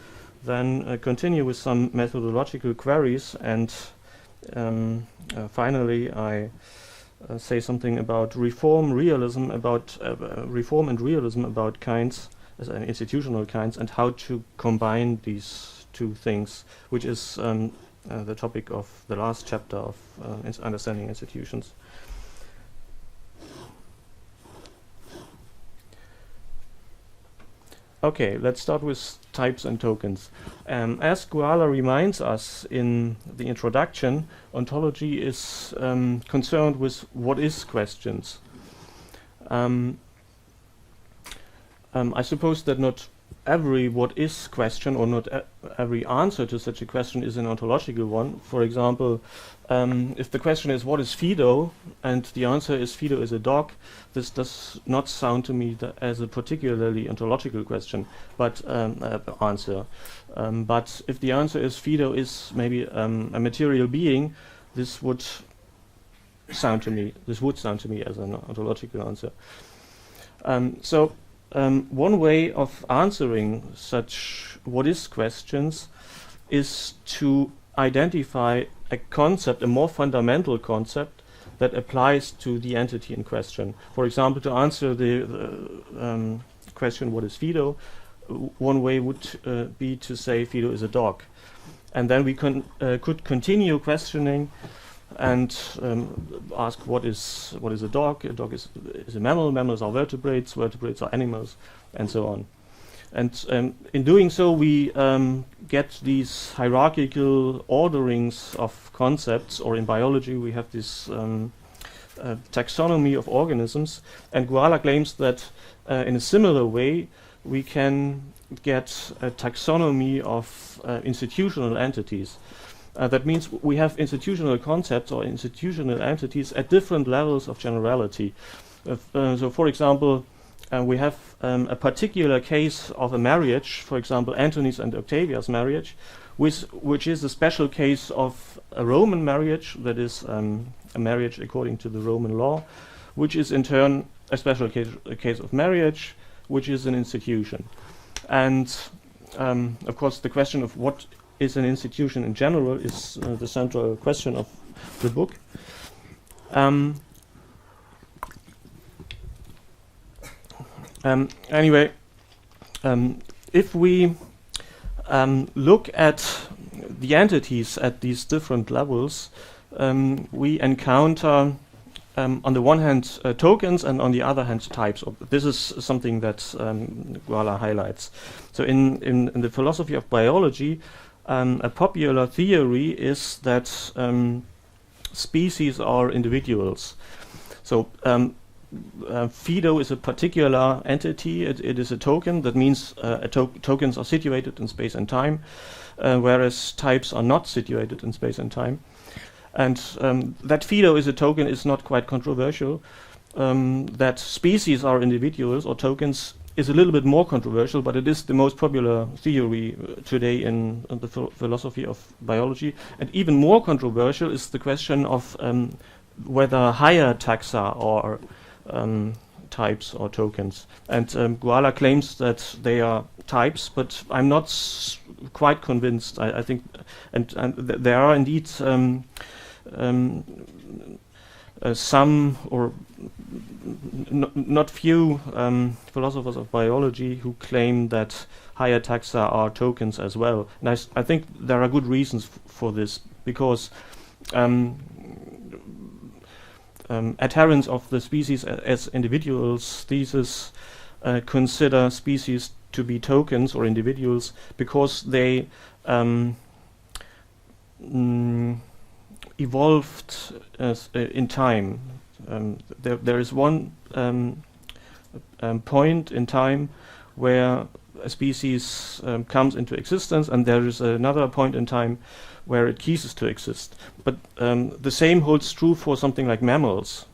then continue with some methodological queries, and finally I say something about reform and realism about kinds, institutional kinds, and how to combine these two things, which is the topic of the last chapter of understanding institutions. Okay, let's start with types and tokens. As Guala reminds us in the introduction, ontology is concerned with what is questions. I suppose that not every what is question, or not every answer to such a question, is an ontological one. For example, if the question is what is Fido, and the answer is Fido is a dog, this does not sound to me as a particularly ontological question, but answer. But if the answer is Fido is maybe a material being, this would sound to me as an ontological answer. One way of answering such what is questions is to identify a concept, a more fundamental concept that applies to the entity in question. For example, to answer the question what is Fido, one way would be to say Fido is a dog. And then we could continue questioning and ask what is a dog. A dog is a mammal. Mammals are vertebrates. Vertebrates are animals, and so on. And in doing so, we get these hierarchical orderings of concepts, or in biology, we have this taxonomy of organisms. And Guala claims that in a similar way, we can get a taxonomy of institutional entities. That means we have institutional concepts or institutional entities at different levels of generality. So, for example, we have a particular case of a marriage, for example, Antony's and Octavia's marriage, which is a special case of a Roman marriage, that is a marriage according to the Roman law, which is in turn a special case of marriage, which is an institution. And of course, the question of what is an institution in general is the central question of the book. Anyway, if we look at the entities at these different levels, we encounter on the one hand tokens and on the other hand types. This is something that Guala highlights. So in the philosophy of biology, a popular theory is that species are individuals. So Fido is a particular entity. It is a token. That means tokens are situated in space and time, whereas types are not situated in space and time. And that Fido is a token is not quite controversial. That species are individuals or tokens is a little bit more controversial, but it is the most popular theory today in the philosophy of biology. And even more controversial is the question of whether higher taxa are types or tokens. And Guala claims that they are types, but I'm not quite convinced. I think, and there are indeed some or not few philosophers of biology who claim that higher taxa are tokens as well. And I think there are good reasons for this, because adherents of the species as individuals thesis consider species to be tokens or individuals because they evolved in time. There is one point in time where a species comes into existence, and there is another point in time where it ceases to exist. But the same holds true for something like mammals.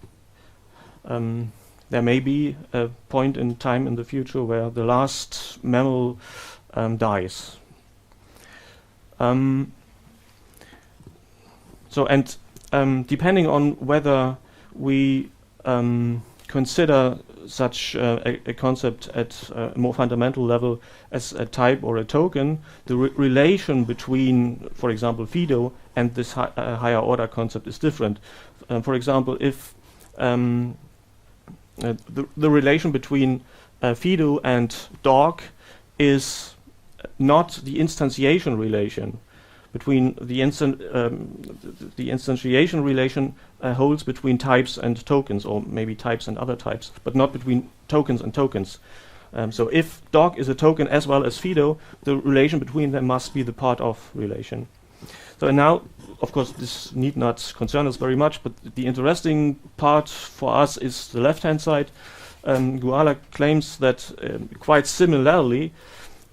There may be a point in time in the future where the last mammal dies. Depending on whether we consider such a concept at a more fundamental level as a type or a token, the relation between, for example, Fido and this higher order concept is different. For example, if the relation between Fido and dog is not the instantiation relation. Between the instantiation relation holds between types and tokens, or maybe types and other types, but not between tokens and tokens. So if dog is a token as well as Fido, the relation between them must be the part of relation. So and now, of course, this need not concern us very much, but the interesting part for us is the left-hand side. Guala claims that quite similarly,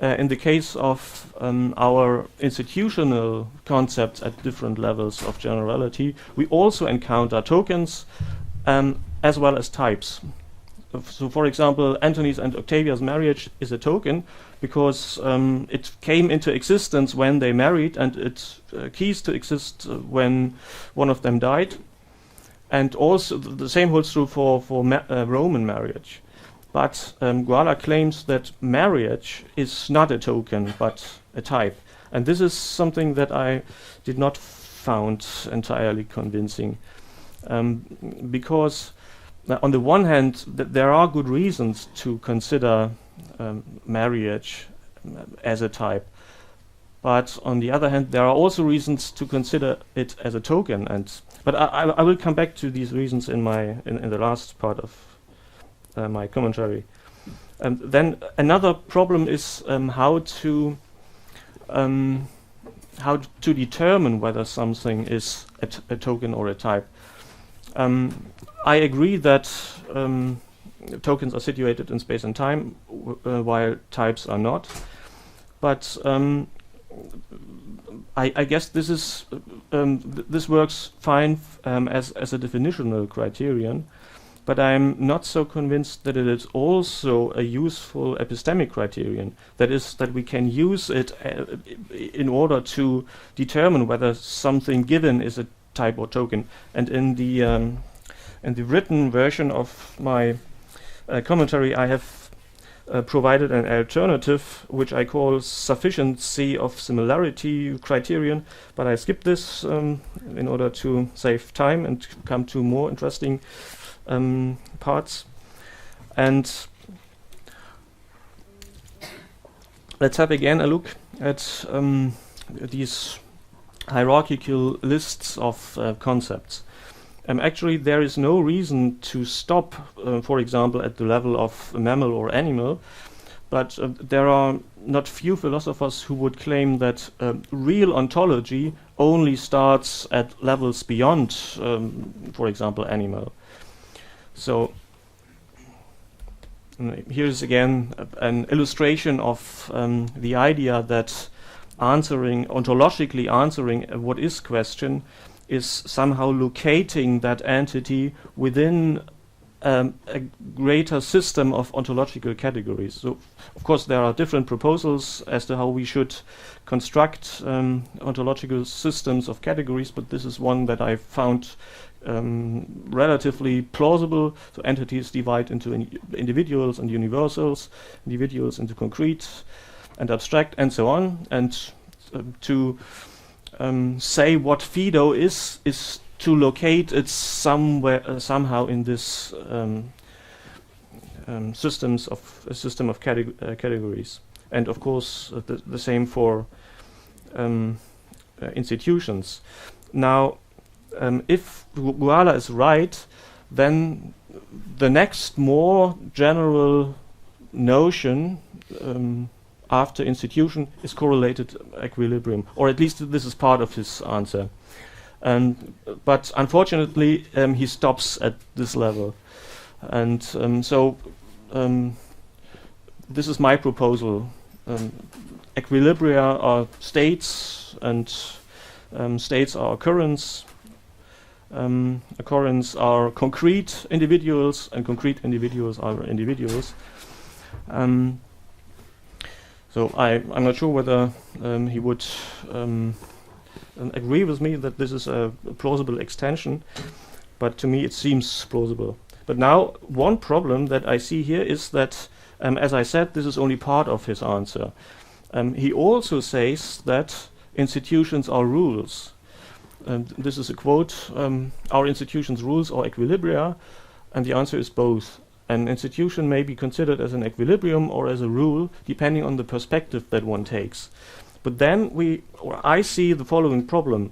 in the case of our institutional concepts at different levels of generality, we also encounter tokens as well as types. So, for example, Antony's and Octavia's marriage is a token because it came into existence when they married, and it ceased to exist when one of them died. And also the same holds true for Roman marriage. But Guala claims that marriage is not a token, but a type. And this is something that I did not found entirely convincing. Because on the one hand, there are good reasons to consider marriage as a type. But on the other hand, there are also reasons to consider it as a token. But I will come back to these reasons in the last part of my commentary. Then another problem is how to determine whether something is a token or a type. I agree that tokens are situated in space and time, while types are not. But I guess this is this works fine as a definitional criterion. But I'm not so convinced that it is also a useful epistemic criterion. That is, that we can use it in order to determine whether something given is a type or token. And in the written version of my commentary, I have provided an alternative, which I call sufficiency of similarity criterion, but I skipped this in order to save time and come to more interesting parts. And let's have again a look at these hierarchical lists of concepts. Actually, there is no reason to stop, for example, at the level of a mammal or animal, but there are not few philosophers who would claim that real ontology only starts at levels beyond, for example, animal. So here's again an illustration of the idea that ontologically answering a what is question is somehow locating that entity within a greater system of ontological categories. So, of course, there are different proposals as to how we should construct ontological systems of categories, but this is one that I found relatively plausible. So entities divide into individuals and universals, individuals into concrete and abstract, and so on. And to say what Fido is to locate it somewhere, somehow in this system of categories. And of course, the same for institutions. Now, if Guala is right, then the next more general notion after institution is correlated equilibrium, or at least this is part of his answer. But unfortunately, he stops at this level. And so this is my proposal. Equilibria are states, and states are occurrence. Occurrence are concrete individuals, and concrete individuals are individuals. So I'm not sure whether he would agree with me that this is a plausible extension, but to me it seems plausible. But now one problem that I see here is that, as I said, this is only part of his answer. He also says that institutions are rules. And this is a quote, "Our institutions rules or equilibria," and the answer is both. An institution may be considered as an equilibrium or as a rule, depending on the perspective that one takes. But then I see the following problem.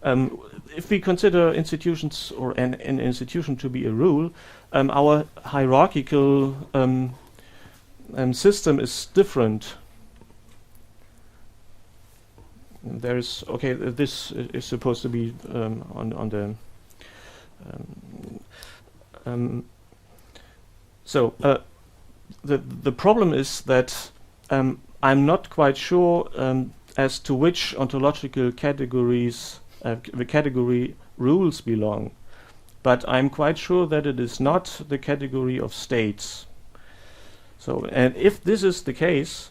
If we consider institutions or an institution to be a rule, our hierarchical system is different. There is, okay, this is supposed to be on the so the problem is that I'm not quite sure as to which ontological categories the category rules belong, but I'm quite sure that it is not the category of states. So, and if this is the case,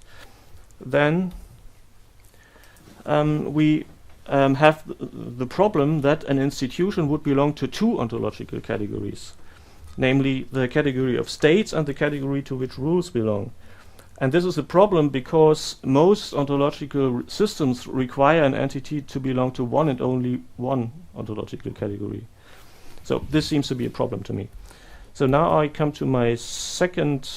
then we have the problem that an institution would belong to two ontological categories, namely the category of states and the category to which rules belong. And this is a problem because most ontological systems require an entity to belong to one and only one ontological category. So this seems to be a problem to me. So now I come to my second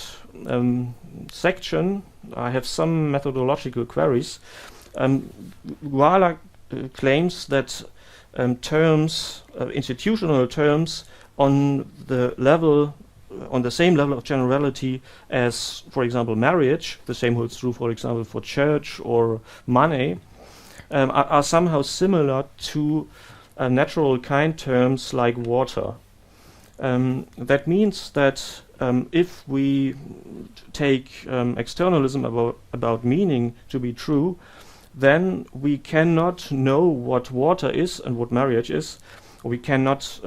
section. I have some methodological queries. Guala claims that terms, institutional terms, on the same level of generality as, for example, marriage, the same holds true, for example, for church or money, are somehow similar to natural kind terms like water. That means that if we take externalism about meaning to be true, then we cannot know what water is and what marriage is. We cannot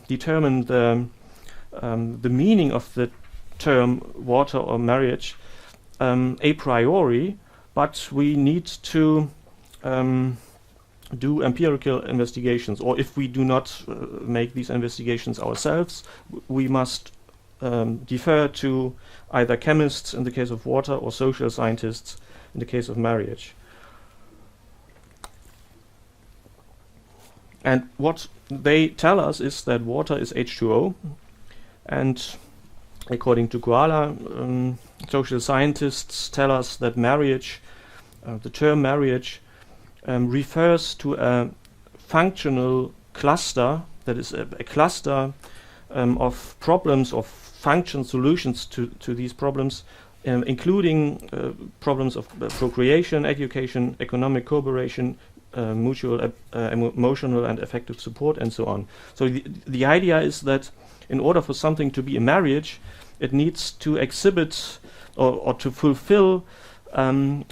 determine the meaning of the term water or marriage a priori, but we need to do empirical investigations, or if we do not make these investigations ourselves, we must defer to either chemists in the case of water or social scientists in the case of marriage. And what they tell us is that water is H2O, and according to Guala, social scientists tell us that marriage, the term marriage, refers to a functional cluster, that is a cluster of problems, of function solutions to these problems, including problems of procreation, education, economic cooperation, mutual emotional and affective support, and so on. So the idea is that in order for something to be a marriage, it needs to exhibit or to fulfill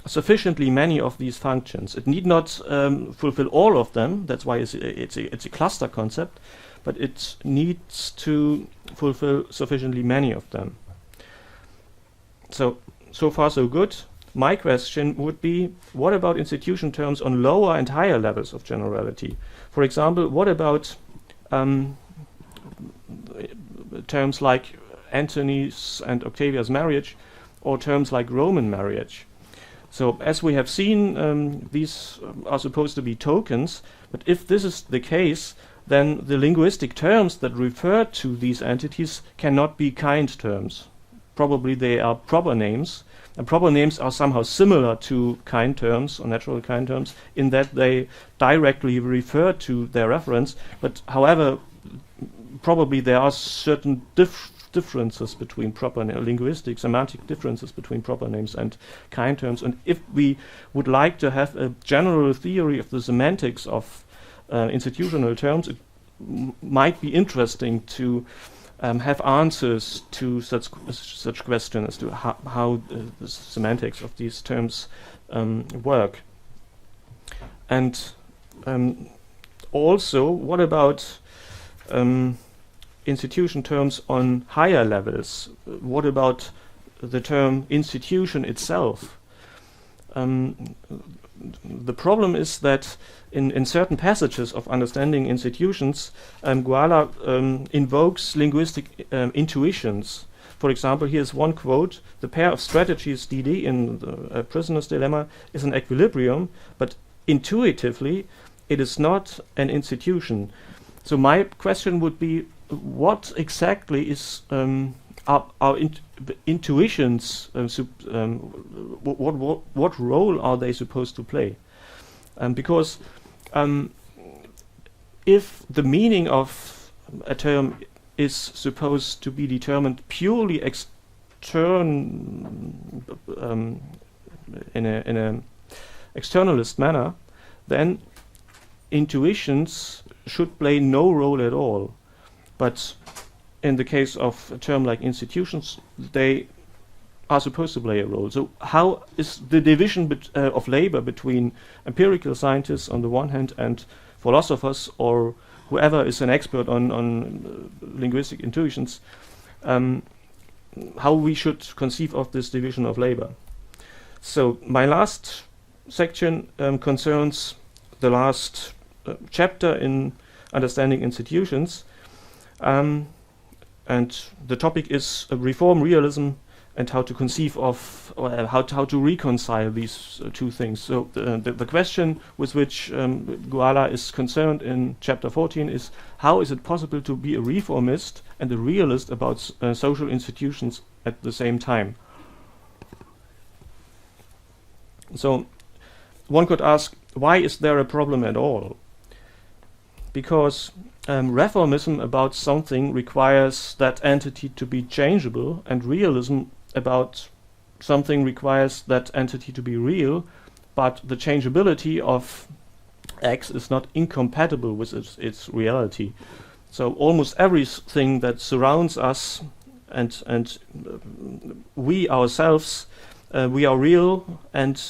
sufficiently many of these functions. It need not fulfill all of them. That's why it's a cluster concept, but it needs to fulfill sufficiently many of them. So far so good. My question would be, what about institution terms on lower and higher levels of generality? For example, what about terms like Antony's and Octavia's marriage, or terms like Roman marriage? So as we have seen, these are supposed to be tokens, but if this is the case, then the linguistic terms that refer to these entities cannot be kind terms. Probably they are proper names, and proper names are somehow similar to kind terms or natural kind terms in that they directly refer to their reference, but however, probably there are certain differences between proper linguistic, semantic differences between proper names and kind terms. And if we would like to have a general theory of the semantics of institutional terms, it might be interesting to have answers to such questions as to how the semantics of these terms work. And also, what about institution terms on higher levels? What about the term institution itself? The problem is that in certain passages of understanding institutions, Guala invokes linguistic intuitions. For example, here's one quote: "The pair of strategies DD in the prisoner's dilemma is an equilibrium, but intuitively it is not an institution." So my question would be, what exactly is our intuitions? What role are they supposed to play? Because if the meaning of a term is supposed to be determined purely in a externalist manner, then intuitions should play no role at all. But in the case of a term like institutions, they are supposed to play a role. So how is the division of labor between empirical scientists on the one hand and philosophers or whoever is an expert on linguistic intuitions, how we should conceive of this division of labor? So my last section concerns the last chapter in Understanding Institutions, and the topic is reform realism and how to conceive of, or how to reconcile these two things. So the question with which Guala is concerned in chapter 14 is, how is it possible to be a reformist and a realist about social institutions at the same time? So one could ask, why is there a problem at all? Because reformism about something requires that entity to be changeable, and realism about something requires that entity to be real, but the changeability of X is not incompatible with its reality. So almost everything that surrounds us and we ourselves, we are real, and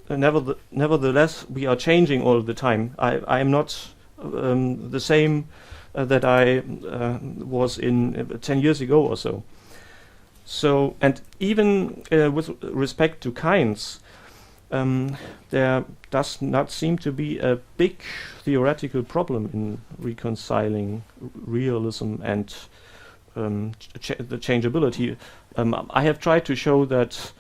nevertheless we are changing all the time. I am not the same that I was in 10 years ago or so. So, and even with respect to kinds, there does not seem to be a big theoretical problem in reconciling realism and the changeability. I have tried to show that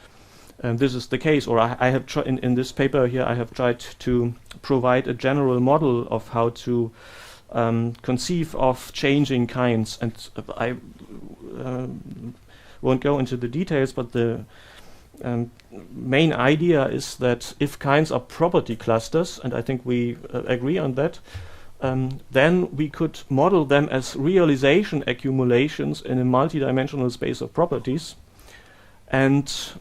this is the case, or I have in this paper here I have tried to provide a general model of how to conceive of changing kinds, and I won't go into the details, but the main idea is that if kinds are property clusters, and I think we agree on that, then we could model them as realization accumulations in a multidimensional space of properties, and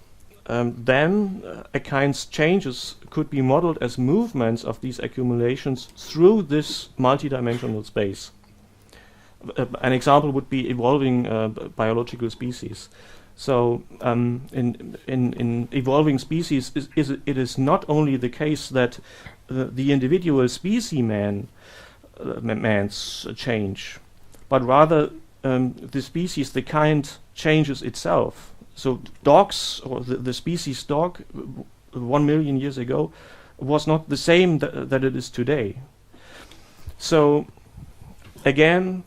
then a kind's changes could be modeled as movements of these accumulations through this multidimensional space. An example would be evolving biological species. So in evolving species, it is not only the case that the individual man's change, but rather the species, the kind, changes itself. So dogs, or the species dog 1 million years ago, was not the same that it is today. So again,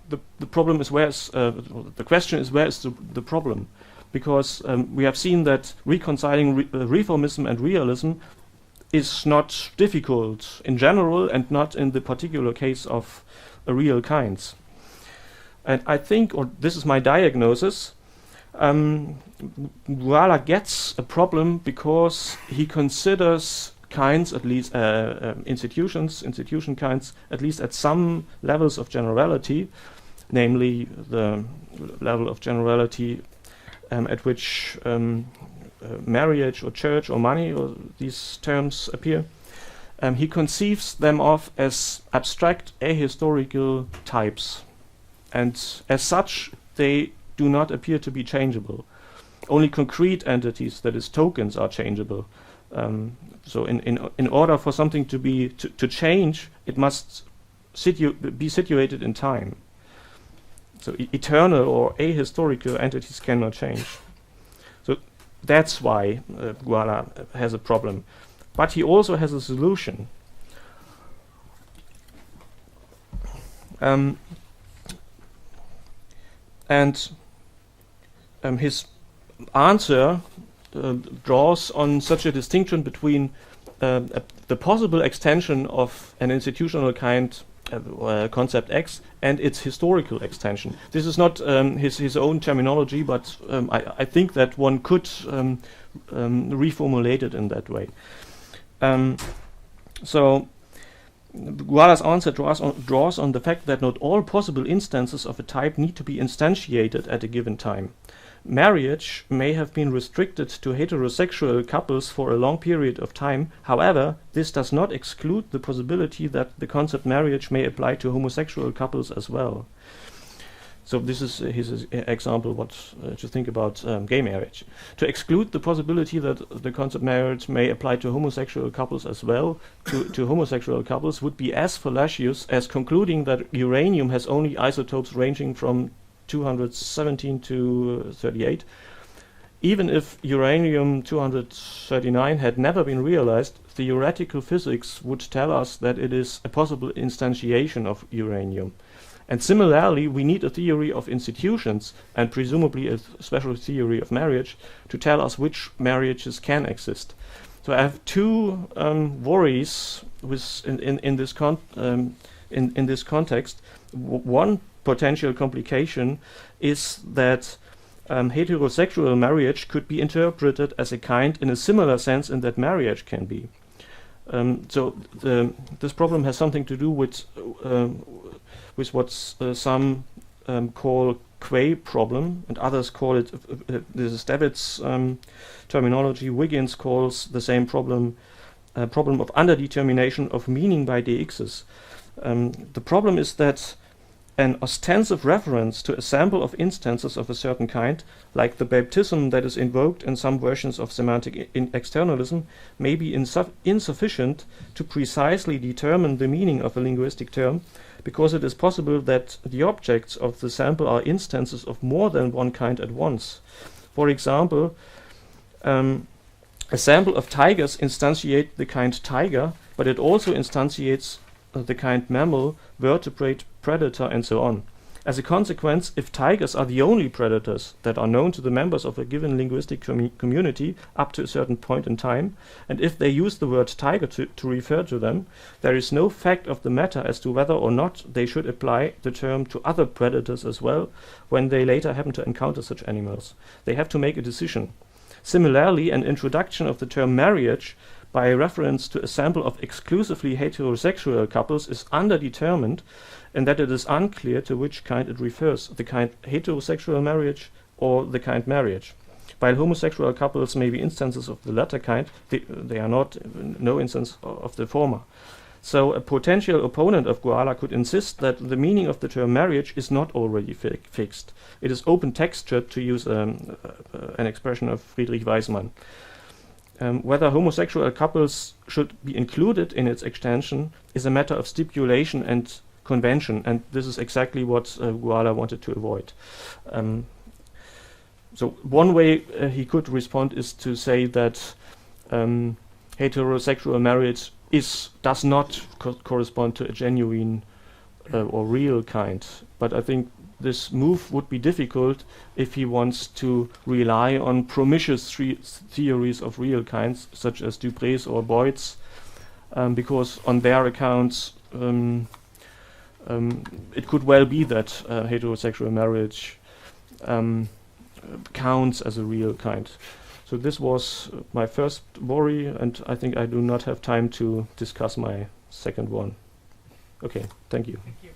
the problem is the question is, where is the problem? Because we have seen that reconciling reformism and realism is not difficult in general, and not in the particular case of real kinds. And I think, or this is my diagnosis, Guala gets a problem because he considers kinds, at least institution kinds, at least at some levels of generality, namely the level of generality at which marriage or church or money, or these terms appear. He conceives them of as abstract ahistorical types, and as such they do not appear to be changeable. Only concrete entities, that is tokens, are changeable. So in order for something to change, it must be situated in time. So eternal or ahistorical entities cannot change. So that's why Guala has a problem. But he also has a solution. His answer draws on such a distinction between the possible extension of an institutional kind, concept X, and its historical extension. This is not his own terminology, but I think that one could reformulate it in that way. So Guala's answer draws on the fact that not all possible instances of a type need to be instantiated at a given time. Marriage may have been restricted to heterosexual couples for a long period of time. However, this does not exclude the possibility that the concept marriage may apply to homosexual couples as well. So this is his example, what to think about gay marriage. To exclude the possibility that the concept marriage may apply to homosexual couples as well, to homosexual couples, would be as fallacious as concluding that uranium has only isotopes ranging from 217 to 38. Even if uranium-239 had never been realized, theoretical physics would tell us that it is a possible instantiation of uranium. And similarly, we need a theory of institutions, and presumably a special theory of marriage, to tell us which marriages can exist. So I have two worries in this context. One potential complication is that heterosexual marriage could be interpreted as a kind in a similar sense in that marriage can be. So this problem has something to do with what some call Quay problem, and others call it, this is David's terminology. Wiggins calls the same problem problem of underdetermination of meaning by dx's. The problem is that an ostensive reference to a sample of instances of a certain kind, like the baptism that is invoked in some versions of semantic externalism, may be insufficient to precisely determine the meaning of a linguistic term, because it is possible that the objects of the sample are instances of more than one kind at once. For example, a sample of tigers instantiates the kind tiger, but it also instantiates the kind mammal, vertebrate, predator, and so on. As a consequence, if tigers are the only predators that are known to the members of a given linguistic community up to a certain point in time, and if they use the word tiger to refer to them, there is no fact of the matter as to whether or not they should apply the term to other predators as well when they later happen to encounter such animals. They have to make a decision. Similarly, an introduction of the term marriage by reference to a sample of exclusively heterosexual couples is underdetermined, in that it is unclear to which kind it refers, the kind heterosexual marriage or the kind marriage. While homosexual couples may be instances of the latter kind, they are not no instance of the former. So a potential opponent of Guala could insist that the meaning of the term marriage is not already fixed. It is open-textured, to use an expression of Friedrich Weismann. Whether homosexual couples should be included in its extension is a matter of stipulation and convention, and this is exactly what Guala wanted to avoid. So one way he could respond is to say that heterosexual marriage does not correspond to a genuine or real kind, but I think this move would be difficult if he wants to rely on promiscuous theories of real kinds, such as Dupre's or Boyd's, because on their accounts it could well be that heterosexual marriage counts as a real kind. So this was my first worry, and I think I do not have time to discuss my second one. Okay, thank you. Thank you.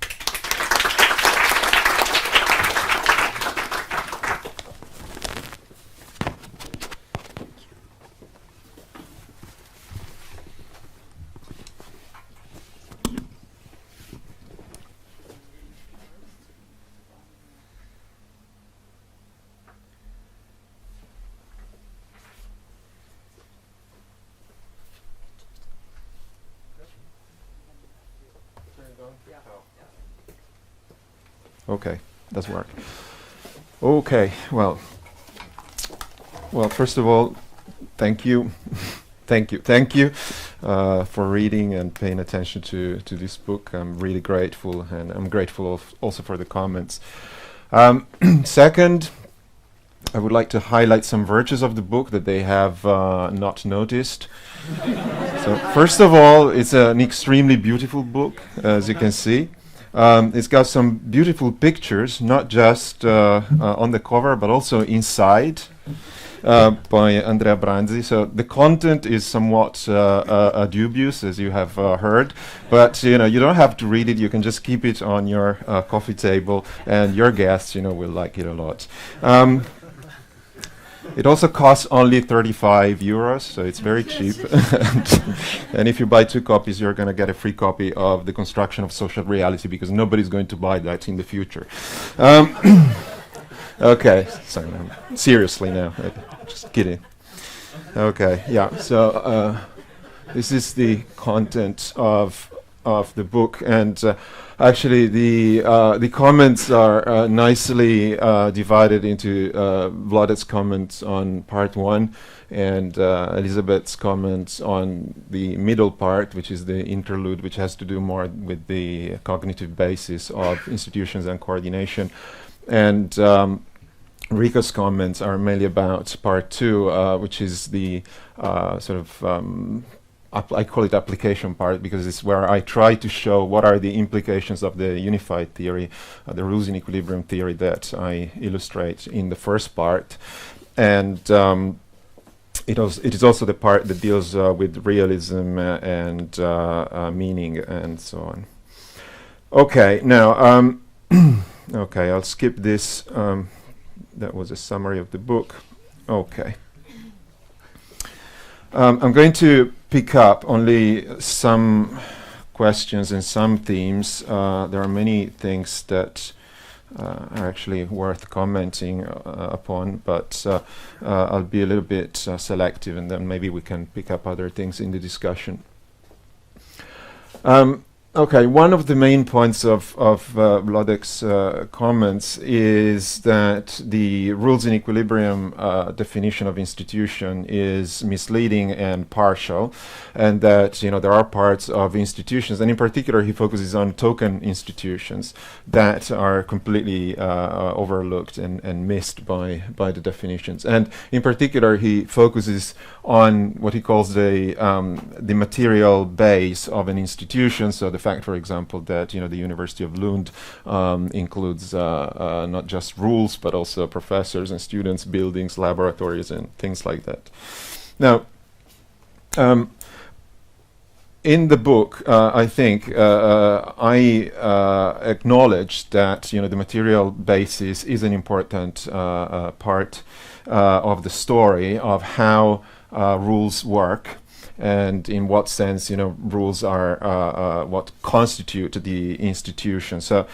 Okay, does work. Okay, well, first of all, thank you, thank you for reading and paying attention to this book. I'm really grateful, and I'm grateful also for the comments. Second, I would like to highlight some virtues of the book that they have not noticed. So, first of all, it's an extremely beautiful book, as you can see. It's got some beautiful pictures, not just on the cover, but also inside, by Andrea Branzi. So the content is somewhat dubious, as you have heard, but you don't have to read it. You can just keep it on your coffee table, and your guests, will like it a lot. It also costs only 35 euros, so it's very cheap. And if you buy 2 copies, you're going to get a free copy of The Construction of Social Reality, because nobody's going to buy that in the future. Okay, sorry, seriously now, just kidding. Okay, yeah, so this is the content of the book, and actually the comments are nicely divided into Wlodek's comments on part 1 and Elisabeth's comments on the middle part, which is the interlude, which has to do more with the cognitive basis of institutions and coordination. And Rico's comments are mainly about part 2, which is the sort of I call it application part, because it's where I try to show what are the implications of the unified theory, the rules in equilibrium theory that I illustrate in the first part. And it is also the part that deals with realism and meaning and so on. Okay, now, okay, I'll skip this. That was a summary of the book. Okay. I'm going to pick up only some questions and some themes. There are many things that are actually worth commenting upon, but I'll be a little bit selective, and then maybe we can pick up other things in the discussion. Okay, one of the main points of Wlodek's comments is that the rules in equilibrium definition of institution is misleading and partial, and that there are parts of institutions, and in particular he focuses on token institutions that are completely overlooked and missed by the definitions. And in particular he focuses on what he calls the material base of an institution. So the fact, for example, that the University of Lund includes not just rules but also professors and students, buildings, laboratories, and things like that. Now, in the book, I think I acknowledge that the material basis is an important part of the story of how rules work, and in what sense rules are what constitute the institution. So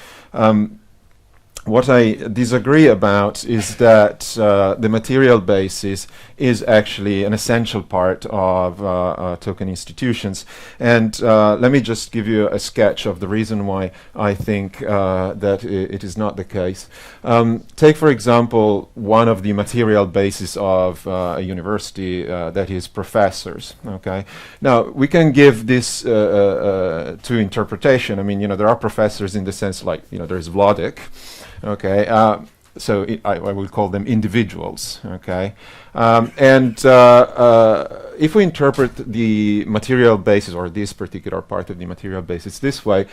what I disagree about is that the material basis is actually an essential part of token institutions. And let me just give you a sketch of the reason why I think that it is not the case. Take, for example, one of the material bases of a university, that is professors. Okay. Now, we can give this to interpretation. I mean, there are professors in the sense like, there's Wlodek. Okay, so I will call them individuals. Okay, and if we interpret the material basis, or this particular part of the material basis, this way,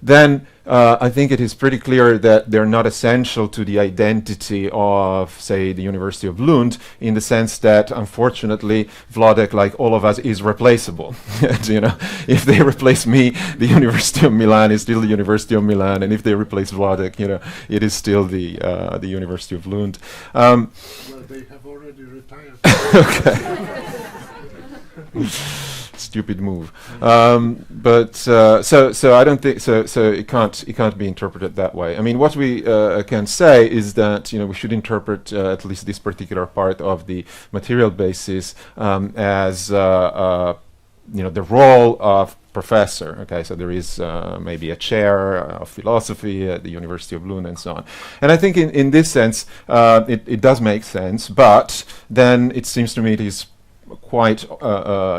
then I think it is pretty clear that they're not essential to the identity of, say, the University of Lund, in the sense that, unfortunately, Wlodek, like all of us, is replaceable. And, if they replace me, the University of Milan is still the University of Milan, and if they replace Wlodek, it is still the University of Lund. Well, they have already retired. Okay. Stupid move, but so I don't think so. So it can't be interpreted that way. I mean, what we can say is that we should interpret at least this particular part of the material basis as the role of professor. Okay, so there is maybe a chair of philosophy at the University of Lund and so on. And I think in this sense it does make sense, but then it seems to me it is quite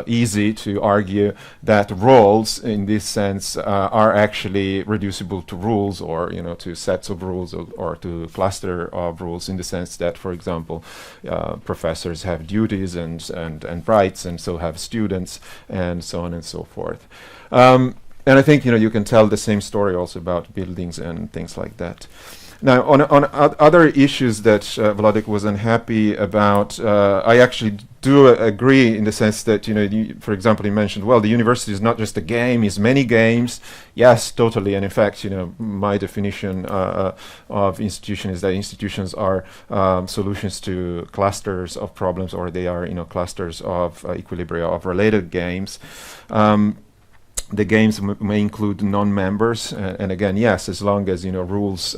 easy to argue that roles in this sense are actually reducible to rules, or to sets of rules, or to cluster of rules, in the sense that, for example, professors have duties and rights, and so have students, and so on and so forth. And I think you can tell the same story also about buildings and things like that. Now, on other issues that Wlodek was unhappy about, I actually do agree in the sense that, for example, he mentioned, well, the university is not just a game, it's many games. Yes, totally. And in fact, my definition of institution is that institutions are solutions to clusters of problems, or they are, clusters of equilibria of related games. The games may include non-members, and again, yes, as long as rules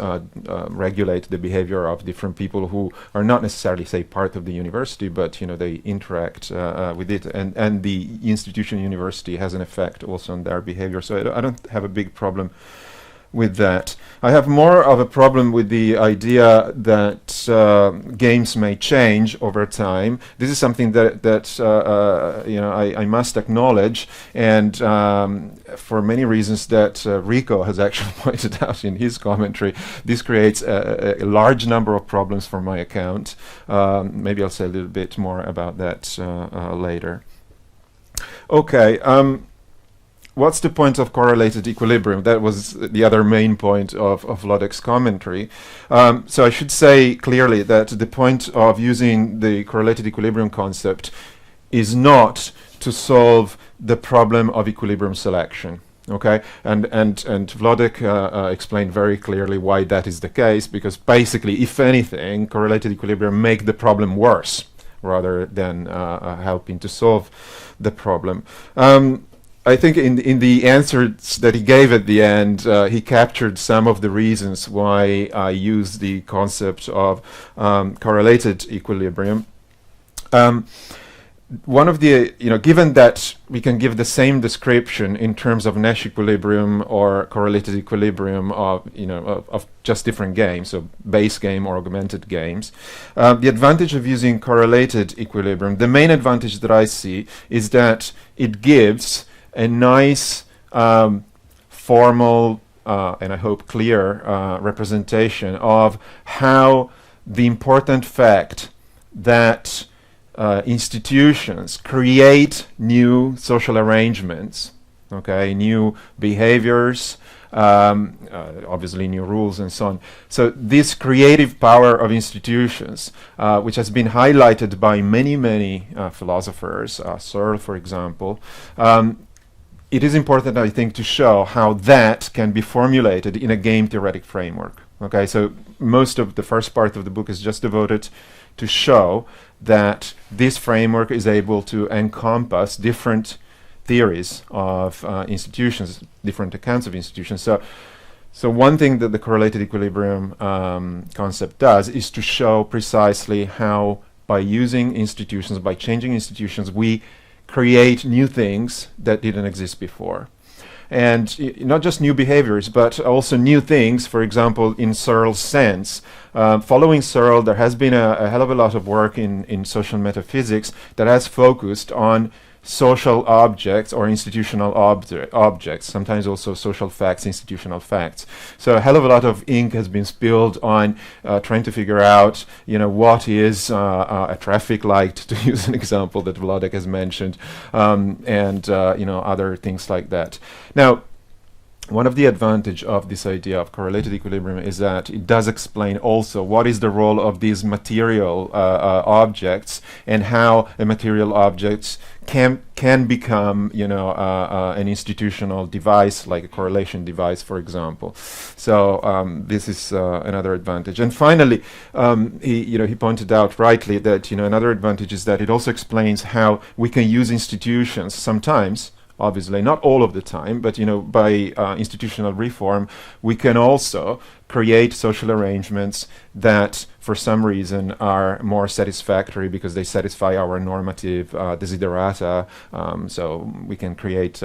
regulate the behavior of different people who are not necessarily, say, part of the university, but they interact with it, and the institution university has an effect also on their behavior. So I don't have a big problem with that. I have more of a problem with the idea that games may change over time. This is something that I must acknowledge, and for many reasons that Rico has actually pointed out in his commentary, this creates a large number of problems for my account. Maybe I'll say a little bit more about that later. Okay. What's the point of correlated equilibrium? That was the other main point of Wlodek's commentary. So I should say clearly that the point of using the correlated equilibrium concept is not to solve the problem of equilibrium selection. Okay, and Wlodek explained very clearly why that is the case, because basically, if anything, correlated equilibrium make the problem worse rather than helping to solve the problem. I think in the answers that he gave at the end, he captured some of the reasons why I use the concept of correlated equilibrium. one of the, given that we can give the same description in terms of Nash equilibrium or correlated equilibrium of just different games, so base game or augmented games, the advantage of using correlated equilibrium, the main advantage that I see is that it gives a nice formal and I hope clear representation of how the important fact that institutions create new social arrangements, new behaviors, obviously new rules and so on. So this creative power of institutions, which has been highlighted by many philosophers, Searle for example, it is important, I think, to show how that can be formulated in a game theoretic framework. So most of the first part of the book is just devoted to show that this framework is able to encompass different theories of institutions, different accounts of institutions. So one thing that the correlated equilibrium concept does is to show precisely how, by using institutions, by changing institutions, we create new things that didn't exist before. And not just new behaviors, but also new things, for example, in Searle's sense. Following Searle, there has been a hell of a lot of work in social metaphysics that has focused on social objects or institutional objects, sometimes also social facts, institutional facts. So a hell of a lot of ink has been spilled on trying to figure out, what is a traffic light, to use an example that Wlodek has mentioned, and other things like that. Now, one of the advantage of this idea of correlated equilibrium is that it does explain also what is the role of these material objects and how a material objects can become, an institutional device, like a correlation device, for example. So this is another advantage. And finally, he pointed out rightly that another advantage is that it also explains how we can use institutions sometimes. Obviously, not all of the time, but by institutional reform, we can also create social arrangements that, for some reason, are more satisfactory because they satisfy our normative desiderata. So we can create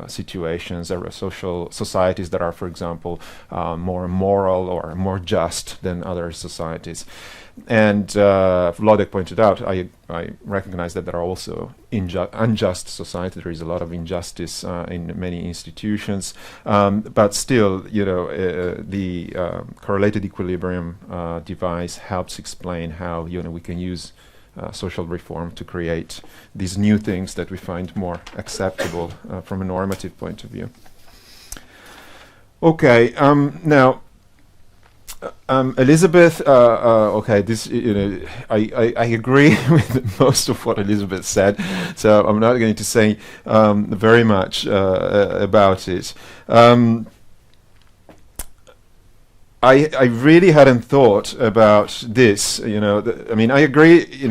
situations or social societies that are, for example, more moral or more just than other societies. And Wlodek pointed out, I recognize that there are also unjust societies. There is a lot of injustice in many institutions, but still, the correlated equilibrium device helps explain how we can use social reform to create these new things that we find more acceptable from a normative point of view. Okay, now. Elisabeth, this, I agree with most of what Elisabeth said, so I'm not going to say very much about it. I really hadn't thought about this, I agree,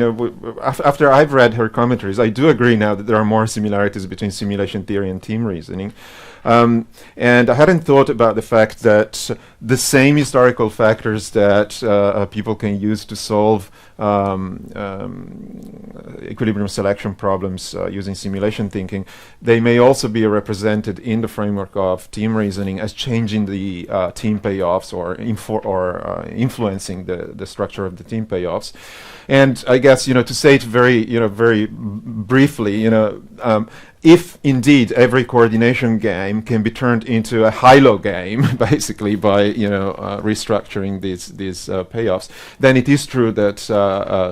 after I've read her commentaries, I do agree now that there are more similarities between simulation theory and team reasoning. And I hadn't thought about the fact that the same historical factors that people can use to solve equilibrium selection problems using simulation thinking, they may also be represented in the framework of team reasoning as changing the team payoffs or influencing the structure of the team payoffs. And I guess, to say it very briefly, if indeed every coordination game can be turned into a high-low game, basically by restructuring these payoffs, then it is true that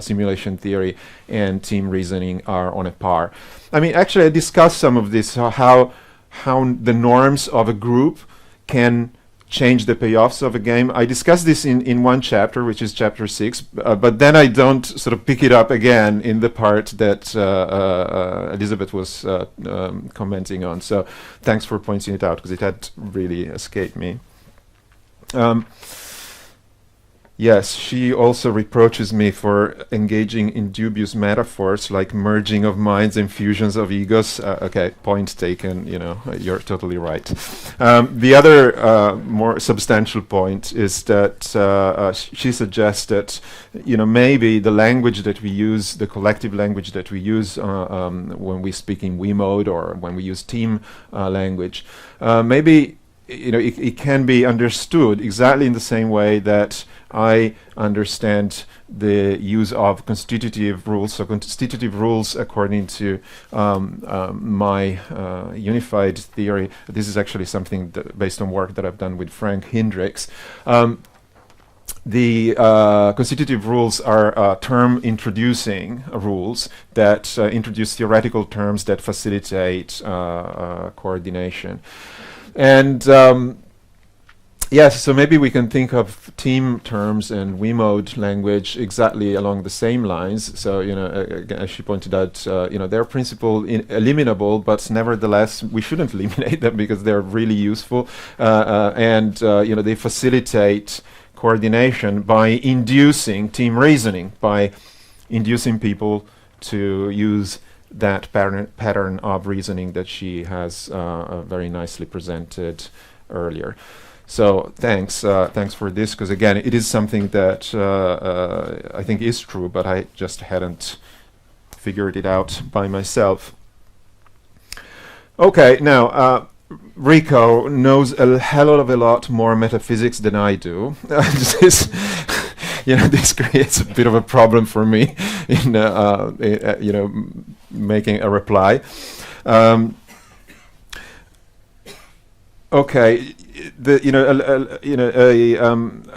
simulation theory and team reasoning are on a par. Actually, I discussed some of this, how the norms of a group can change the payoffs of a game. I discussed this in one chapter, which is chapter 6, but then I don't sort of pick it up again in the part that Elisabeth was commenting on. So thanks for pointing it out, because it had really escaped me. Yes, she also reproaches me for engaging in dubious metaphors like merging of minds and fusions of egos. Okay, point taken, you're totally right. The other more substantial point is that she suggests that, maybe the language that we use, the collective language that we use when we speak in we mode or when we use team language, maybe it can be understood exactly in the same way that I understand the use of constitutive rules. So constitutive rules, according to my unified theory, this is actually something based on work that I've done with Frank Hendricks. The constitutive rules are term introducing rules that introduce theoretical terms that facilitate coordination. And yes, so maybe we can think of team terms and we mode language exactly along the same lines. So, as she pointed out, they're principle eliminable, but nevertheless, we shouldn't eliminate them because they're really useful. And they facilitate coordination by inducing team reasoning, by inducing people to use that pattern of reasoning that she has very nicely presented earlier. So thanks for this, because again, it is something that I think is true, but I just hadn't figured it out by myself. Okay, now Rico knows a hell of a lot more metaphysics than I do. This creates a bit of a problem for me in making a reply. Okay. A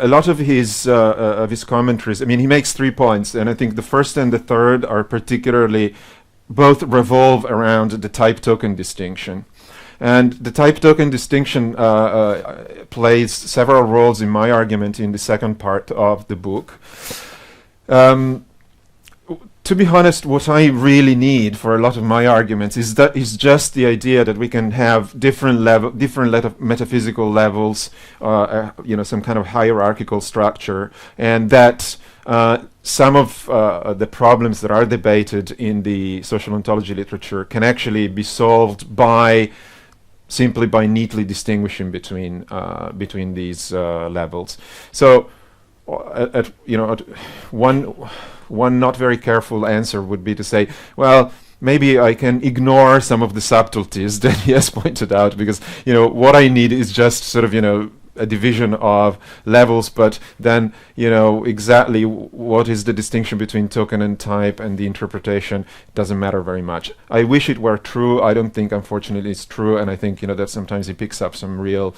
lot of his commentaries. I mean, he makes 3 points, and I think the first and the third are particularly both revolve around the type token distinction, and the type token distinction plays several roles in my argument in the second part of the book. To be honest, what I really need for a lot of my arguments is just the idea that we can have different metaphysical levels, some kind of hierarchical structure, and that some of the problems that are debated in the social ontology literature can actually be solved simply by neatly distinguishing between these levels. So, one not very careful answer would be to say, well, maybe I can ignore some of the subtleties that he has pointed out, because what I need is just sort of a division of levels, but then exactly what is the distinction between token and type and the interpretation doesn't matter very much. I wish it were true. I don't think, unfortunately, it's true, and I think that sometimes he picks up some real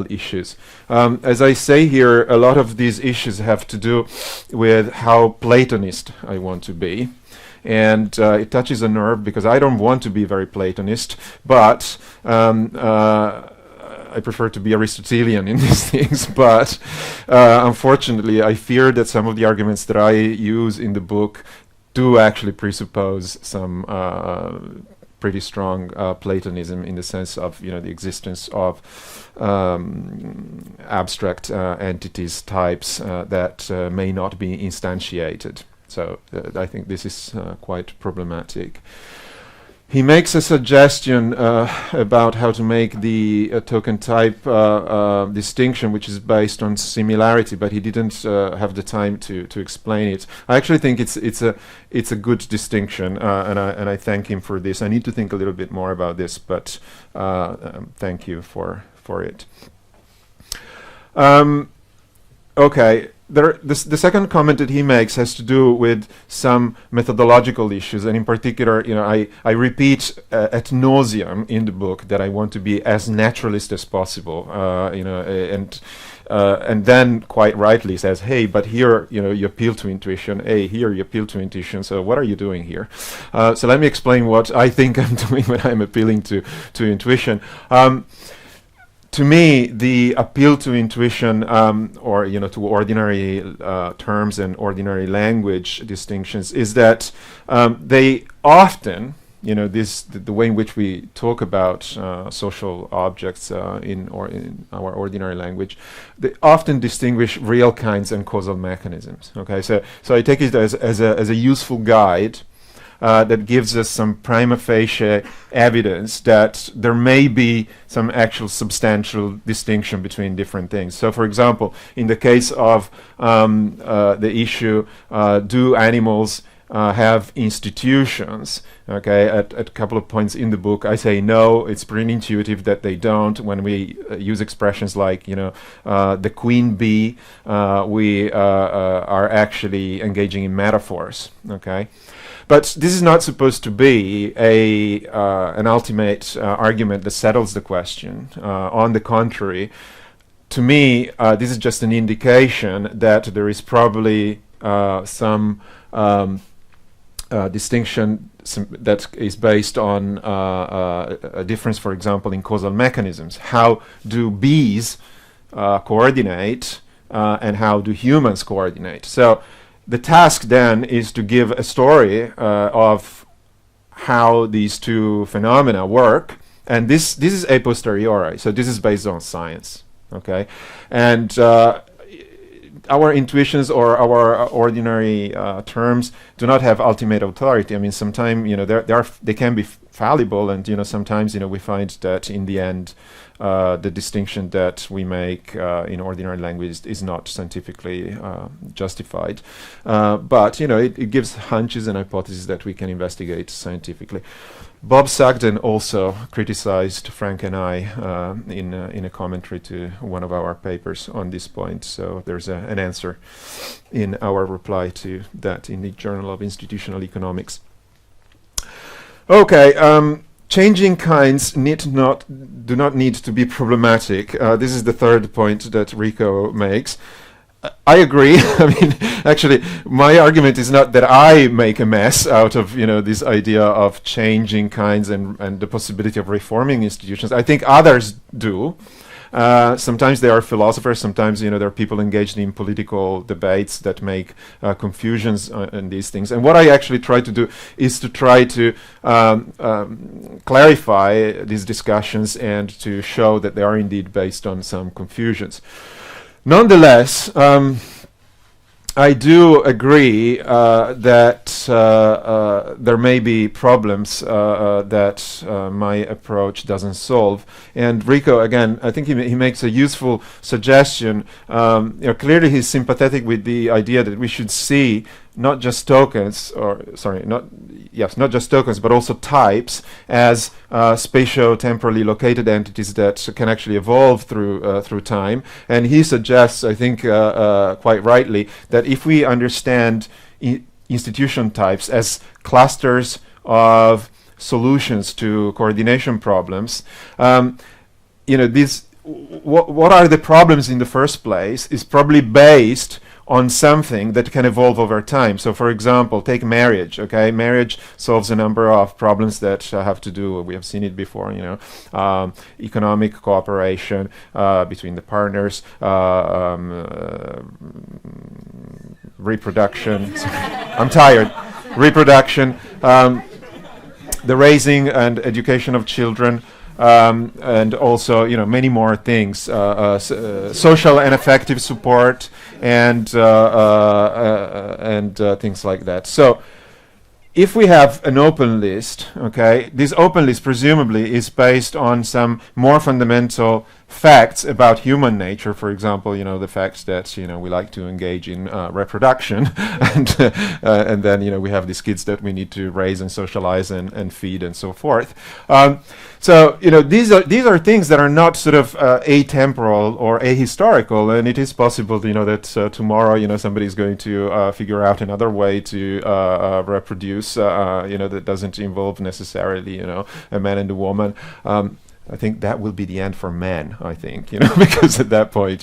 issues. As I say here, a lot of these issues have to do with how Platonist I want to be. And it touches a nerve because I don't want to be very Platonist, but I prefer to be Aristotelian in these things. But unfortunately, I fear that some of the arguments that I use in the book do actually presuppose some pretty strong Platonism, in the sense of the existence of abstract entities, types that may not be instantiated. So I think this is quite problematic. He makes a suggestion about how to make the token type distinction, which is based on similarity, but he didn't have the time to explain it. I actually think it's a good distinction, and I thank him for this. I need to think a little bit more about this, but thank you for it. Okay. The second comment that he makes has to do with some methodological issues, and in particular, I repeat ad nauseum in the book that I want to be as naturalist as possible, and then quite rightly says, hey, but here you appeal to intuition. Hey, here you appeal to intuition. So what are you doing here? So let me explain what I think I'm doing when I'm appealing to intuition. To me, the appeal to intuition, or to ordinary terms and ordinary language distinctions, is that they often, the way in which we talk about social objects in our ordinary language, they often distinguish real kinds and causal mechanisms. Okay, so I take it as a useful guide that gives us some prima facie evidence that there may be some actual substantial distinction between different things. So, for example, in the case of the issue, do animals have institutions? Okay, at a couple of points in the book, I say no. It's pretty intuitive that they don't. When we use expressions like, the queen bee, we are actually engaging in metaphors. Okay, but this is not supposed to be an ultimate argument that settles the question. On the contrary, to me, this is just an indication that there is probably some distinction that is based on a difference, for example, in causal mechanisms. How do bees coordinate and how do humans coordinate? So the task then is to give a story of how these two phenomena work, and this is a posteriori, so this is based on science. Okay, and our intuitions or our ordinary terms do not have ultimate authority. I mean, sometimes they can be fallible, and sometimes we find that in the end the distinction that we make in ordinary language is not scientifically justified. But it gives hunches and hypotheses that we can investigate scientifically. Bob Sugden also criticized Frank and I in a commentary to one of our papers on this point. So there's an answer in our reply to that in the Journal of Institutional Economics. Okay, changing kinds do not need to be problematic. This is the third point that Rico makes. I agree. I mean, actually, my argument is not that I make a mess out of this idea of changing kinds and the possibility of reforming institutions. I think others do. Sometimes they are philosophers. Sometimes there are people engaged in political debates that make confusions in these things. And what I actually try to do is to try to clarify these discussions and to show that they are indeed based on some confusions. Nonetheless, I do agree that there may be problems that my approach doesn't solve. And Rico, again, I think he makes a useful suggestion. Clearly he's sympathetic with the idea that we should see not just tokens, not just tokens, but also types as spatio-temporally located entities that can actually evolve through time. And he suggests, I think quite rightly, that if we understand institution types as clusters of solutions to coordination problems, what are the problems in the first place is probably based on something that can evolve over time. So, for example, take marriage. Okay, marriage solves a number of problems that have to do. We have seen it before. Economic cooperation between the partners, reproduction. I'm tired. Reproduction, the raising and education of children. And also, many more things, social and affective support, and things like that. So, if we have an open list, okay, this open list presumably is based on some more fundamental facts about human nature. For example, the facts that we like to engage in reproduction, and then we have these kids that we need to raise and socialize and feed and so forth. So these are things that are not sort of atemporal or ahistorical, and it is possible that tomorrow somebody is going to figure out another way to reproduce that doesn't involve necessarily a man and a woman. I think that will be the end for men, I think, because at that point,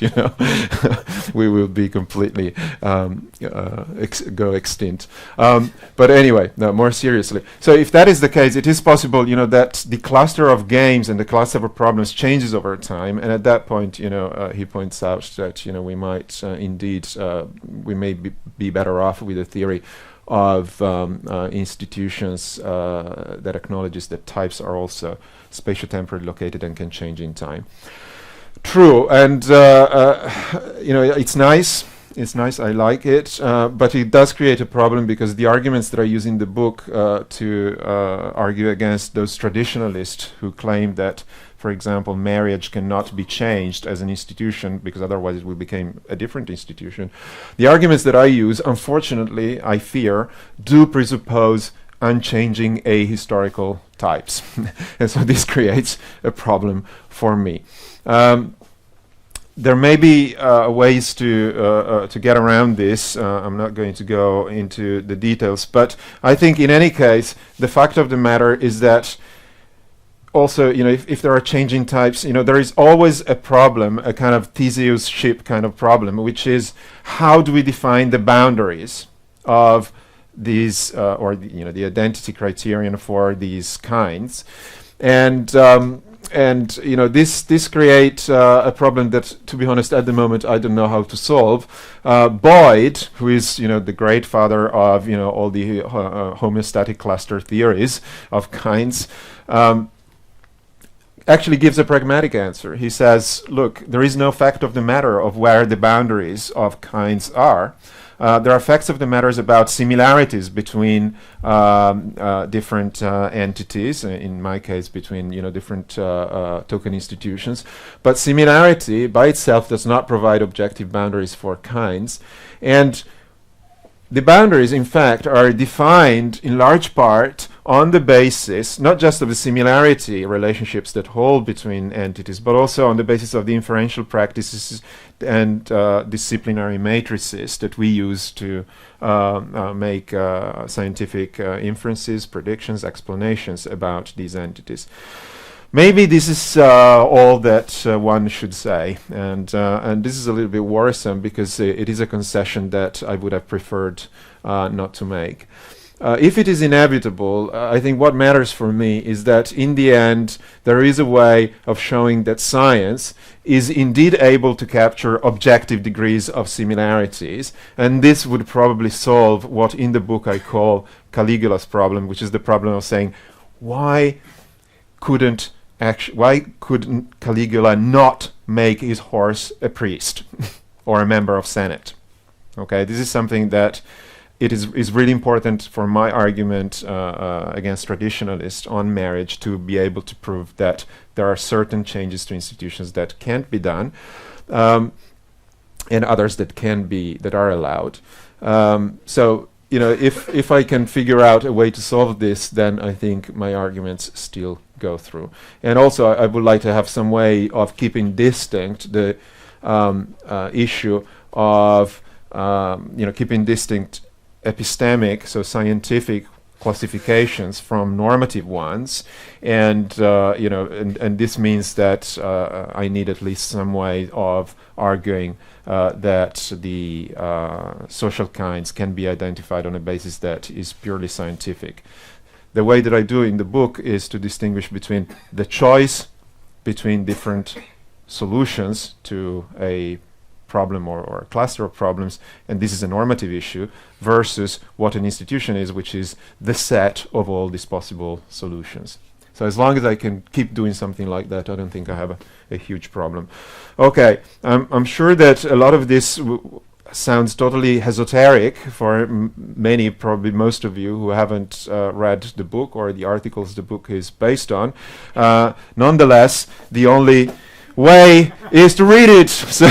we will be completely go extinct. But anyway, no, more seriously. So if that is the case, it is possible, that the cluster of games and the cluster of problems changes over time. And at that point, he points out that, we might indeed, we may be better off with a theory of institutions that acknowledges that types are also spatiotemporally located and can change in time. True, and it's nice. It's nice, I like it, but it does create a problem because the arguments that I use in the book to argue against those traditionalists who claim that, for example, marriage cannot be changed as an institution because otherwise it will become a different institution. The arguments that I use, unfortunately, I fear, do presuppose unchanging ahistorical types. And so this creates a problem for me. There may be ways to get around this. I'm not going to go into the details, but I think in any case, the fact of the matter is that also, if there are changing types, there is always a problem, a kind of Theseus ship kind of problem, which is how do we define the boundaries of these, the identity criterion for these kinds, and this creates a problem that, to be honest, at the moment I don't know how to solve. Boyd, who is the great father of all the homeostatic cluster theories of kinds, actually gives a pragmatic answer. He says, look, there is no fact of the matter of where the boundaries of kinds are. There are facts of the matters about similarities between different entities, in my case between different token institutions, but similarity by itself does not provide objective boundaries for kinds, and the boundaries in fact are defined in large part on the basis not just of the similarity relationships that hold between entities, but also on the basis of the inferential practices and disciplinary matrices that we use to make scientific inferences, predictions, explanations about these entities. Maybe this is all that one should say, and this is a little bit worrisome because it is a concession that I would have preferred not to make. If it is inevitable, I think what matters for me is that in the end there is a way of showing that science is indeed able to capture objective degrees of similarities, and this would probably solve what in the book I call Caligula's problem, which is the problem of saying why couldn't Caligula not make his horse a priest or a member of Senate? Okay, this is something that it is really important for my argument against traditionalists on marriage to be able to prove that there are certain changes to institutions that can't be done, and others that are allowed. So if I can figure out a way to solve this, then I think my arguments still go through. And also, I would like to have some way of keeping distinct the issue of keeping distinct epistemic, so scientific classifications from normative ones, and and this means that I need at least some way of arguing that the social kinds can be identified on a basis that is purely scientific. The way that I do in the book is to distinguish between the choice between different solutions to a problem or a cluster of problems, and this is a normative issue, versus what an institution is, which is the set of all these possible solutions. So as long as I can keep doing something like that, I don't think I have a huge problem. Okay, I'm sure that a lot of this sounds totally esoteric for many, probably most of you who haven't read the book or the articles the book is based on. Nonetheless, the only way is to read it. So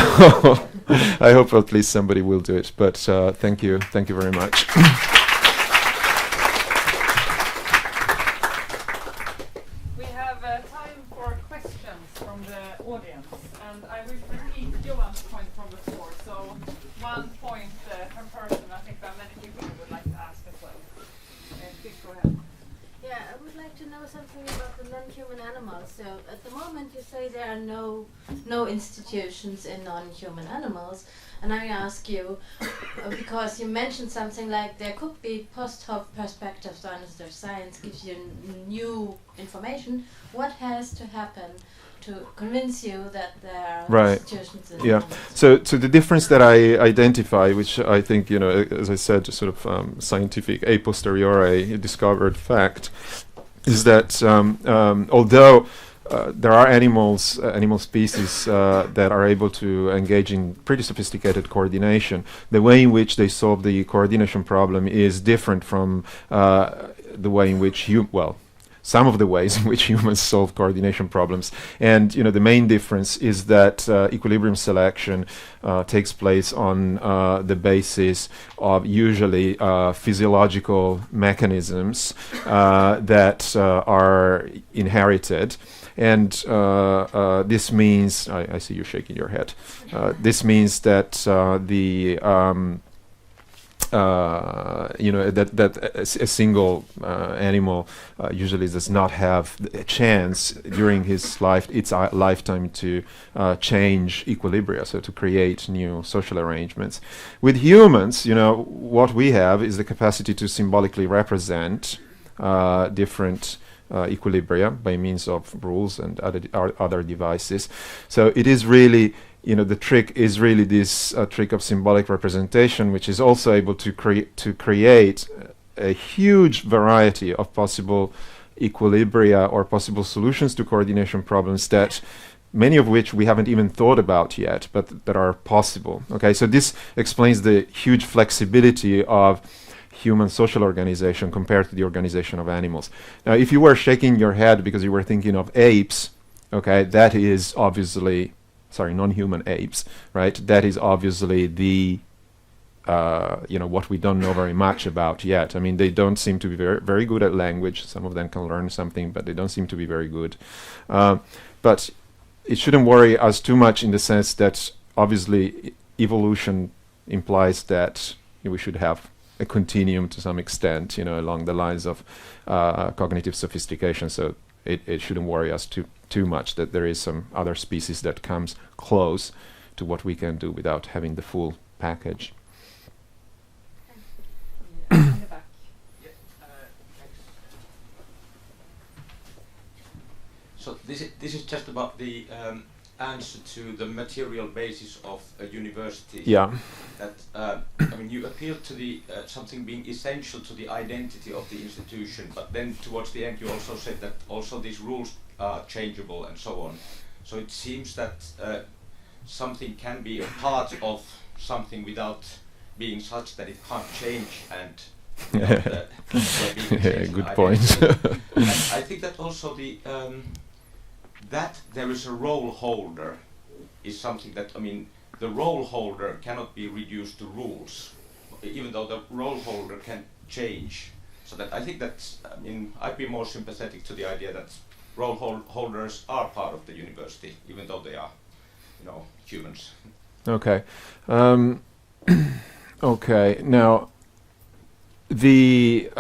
I hope at least somebody will do it. But thank you very much. We have time for questions from the audience, and I will repeat Johan's point from before. So 1 point per person. I think there are many people who would like to ask as well. Please go ahead. Yeah, I would like to know something about the non-human animals. So at the moment you say there are no institutions in non-human animals, and I ask you, because you mentioned something like there could be post-hoc perspectives on the science gives you new information. What has to happen to convince you that there are Right. institutions in Yeah. animals. So the difference that I identify, which I think, as I said, sort of scientific a posteriori discovered fact, is that although there are animal species that are able to engage in pretty sophisticated coordination, the way in which they solve the coordination problem is different from the way in which some of the ways in which humans solve coordination problems. And the main difference is that equilibrium selection takes place on the basis of usually physiological mechanisms that are inherited. And this means, I see you shaking your head, this means that a single animal usually does not have a chance during its lifetime to change equilibria, so to create new social arrangements. With humans, what we have is the capacity to symbolically represent different equilibria by means of rules and other devices. So it is really, the trick is really this trick of symbolic representation, which is also able to create a huge variety of possible equilibria or possible solutions to coordination problems, that many of which we haven't even thought about yet, but that are possible. Okay, so this explains the huge flexibility of human social organization compared to the organization of animals. Now, if you were shaking your head because you were thinking of apes, okay, that is obviously, non-human apes, right? That is obviously the, what we don't know very much about yet. I mean, they don't seem to be very, very good at language. Some of them can learn something, but they don't seem to be very good. But it shouldn't worry us too much in the sense that obviously evolution implies that we should have a continuum to some extent, along the lines of cognitive sophistication. So it shouldn't worry us too much that there is some other species that comes close to what we can do without having the full package. In the back. So this is just about the answer to the material basis of a university. Yeah. That you appeal to the something being essential to the identity of the institution, but then towards the end you also said that also these rules are changeable and so on. So it seems that something can be a part of something without being such that it can't change and good point. And I think that also the that there is a role holder is something that, the role holder cannot be reduced to rules, even though the role holder can change. So that I think that, I'd be more sympathetic to the idea that role holders are part of the university, even though they are, humans. Okay. Okay. Now, the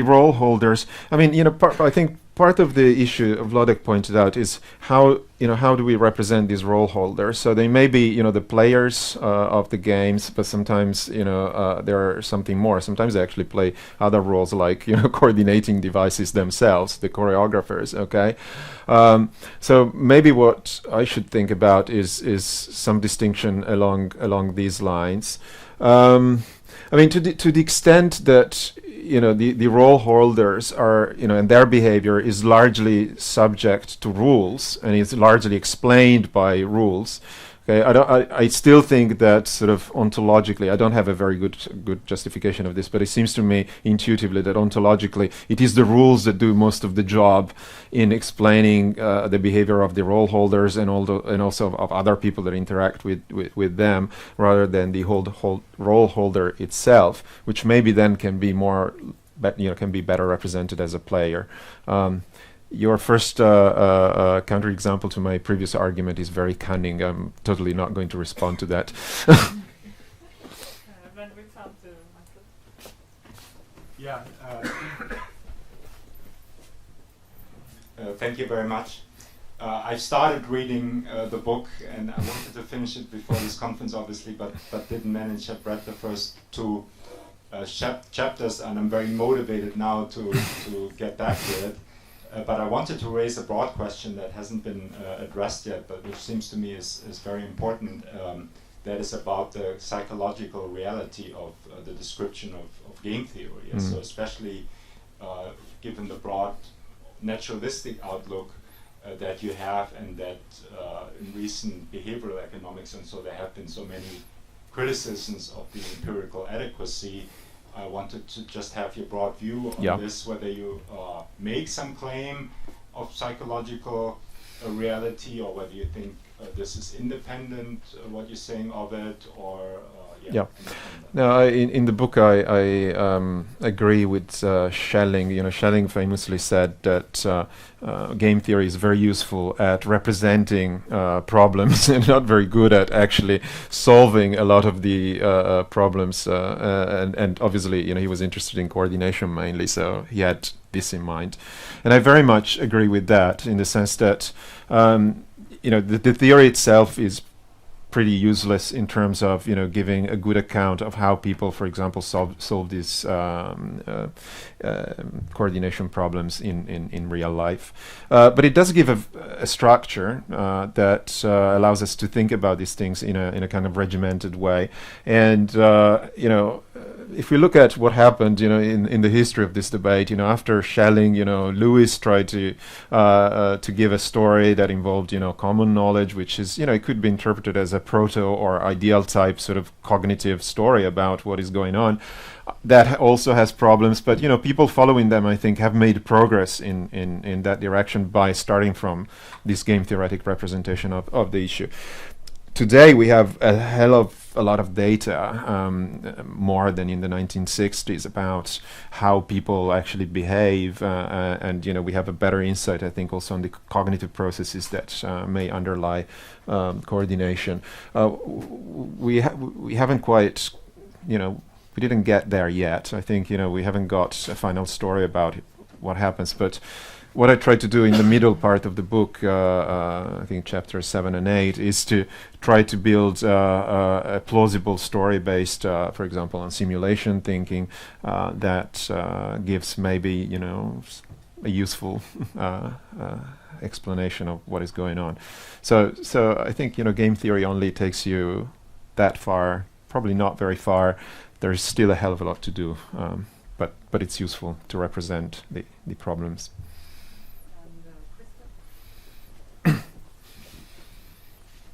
role holders. I think part of the issue Wlodek pointed out is how do we represent these role holders? So they may be the players of the games, but sometimes there are something more. Sometimes they actually play other roles, like coordinating devices themselves, the choreographers. Okay, so maybe what I should think about is some distinction along these lines. To the extent that the role holders are, and their behavior is largely subject to rules and is largely explained by rules. Okay, I still think that sort of ontologically, I don't have a very good justification of this, but it seems to me intuitively that ontologically it is the rules that do most of the job in explaining the behavior of the role holders and also of other people that interact with them, rather than the role holder itself, which maybe then can be can be better represented as a player. Your first counterexample to my previous argument is very cunning. I'm totally not going to respond to that. Yeah. Thank you very much. I started reading the book, and I wanted to finish it before this conference, obviously, but didn't manage. I've read the first two chapters, and I'm very motivated now to get back to it. But I wanted to raise a broad question that hasn't been addressed yet, but which seems to me is very important. That is about the psychological reality of the description of game theory. And so especially given the broad naturalistic outlook that you have, and that in recent behavioral economics, and so there have been so many criticisms of the empirical adequacy. I wanted to just have your broad view on this, whether you make some claim of psychological reality, or whether you think this is independent, what you're saying of it, or No, in the book I agree with Schelling. You know, Schelling famously said that game theory is very useful at representing problems and not very good at actually solving a lot of the problems. And obviously, you know, he was interested in coordination mainly, so he had this in mind. And I very much agree with that, in the sense that you know, the theory itself is pretty useless in terms of, you know, giving a good account of how people, for example, solve these coordination problems in real life. But it does give a structure that allows us to think about these things in a kind of regimented way. And you know, if we look at what happened, you know, in the history of this debate, you know, after Schelling, you know, Lewis tried to give a story that involved, you know, common knowledge, which is, you know, it could be interpreted as a proto or ideal type sort of cognitive story about what is going on. That also has problems, but, you know, people following them, I think, have made progress in that direction by starting from this game theoretic representation of the issue. Today we have a lot of data, more than in the 1960s, about how people actually behave, and, you know, we have a better insight, I think, also on the cognitive processes that may underlie coordination. We haven't quite, you know, we didn't get there yet. I think, you know, we haven't got a final story about what happens, but what I try to do in the middle part of the book, I think chapters 7 and 8, is to try to build a plausible story based, for example, on simulation thinking that gives maybe, you know, a useful explanation of what is going on. So I think, you know, game theory only takes you that far, probably not very far. There's still a hell of a lot to do, but it's useful to represent the problems.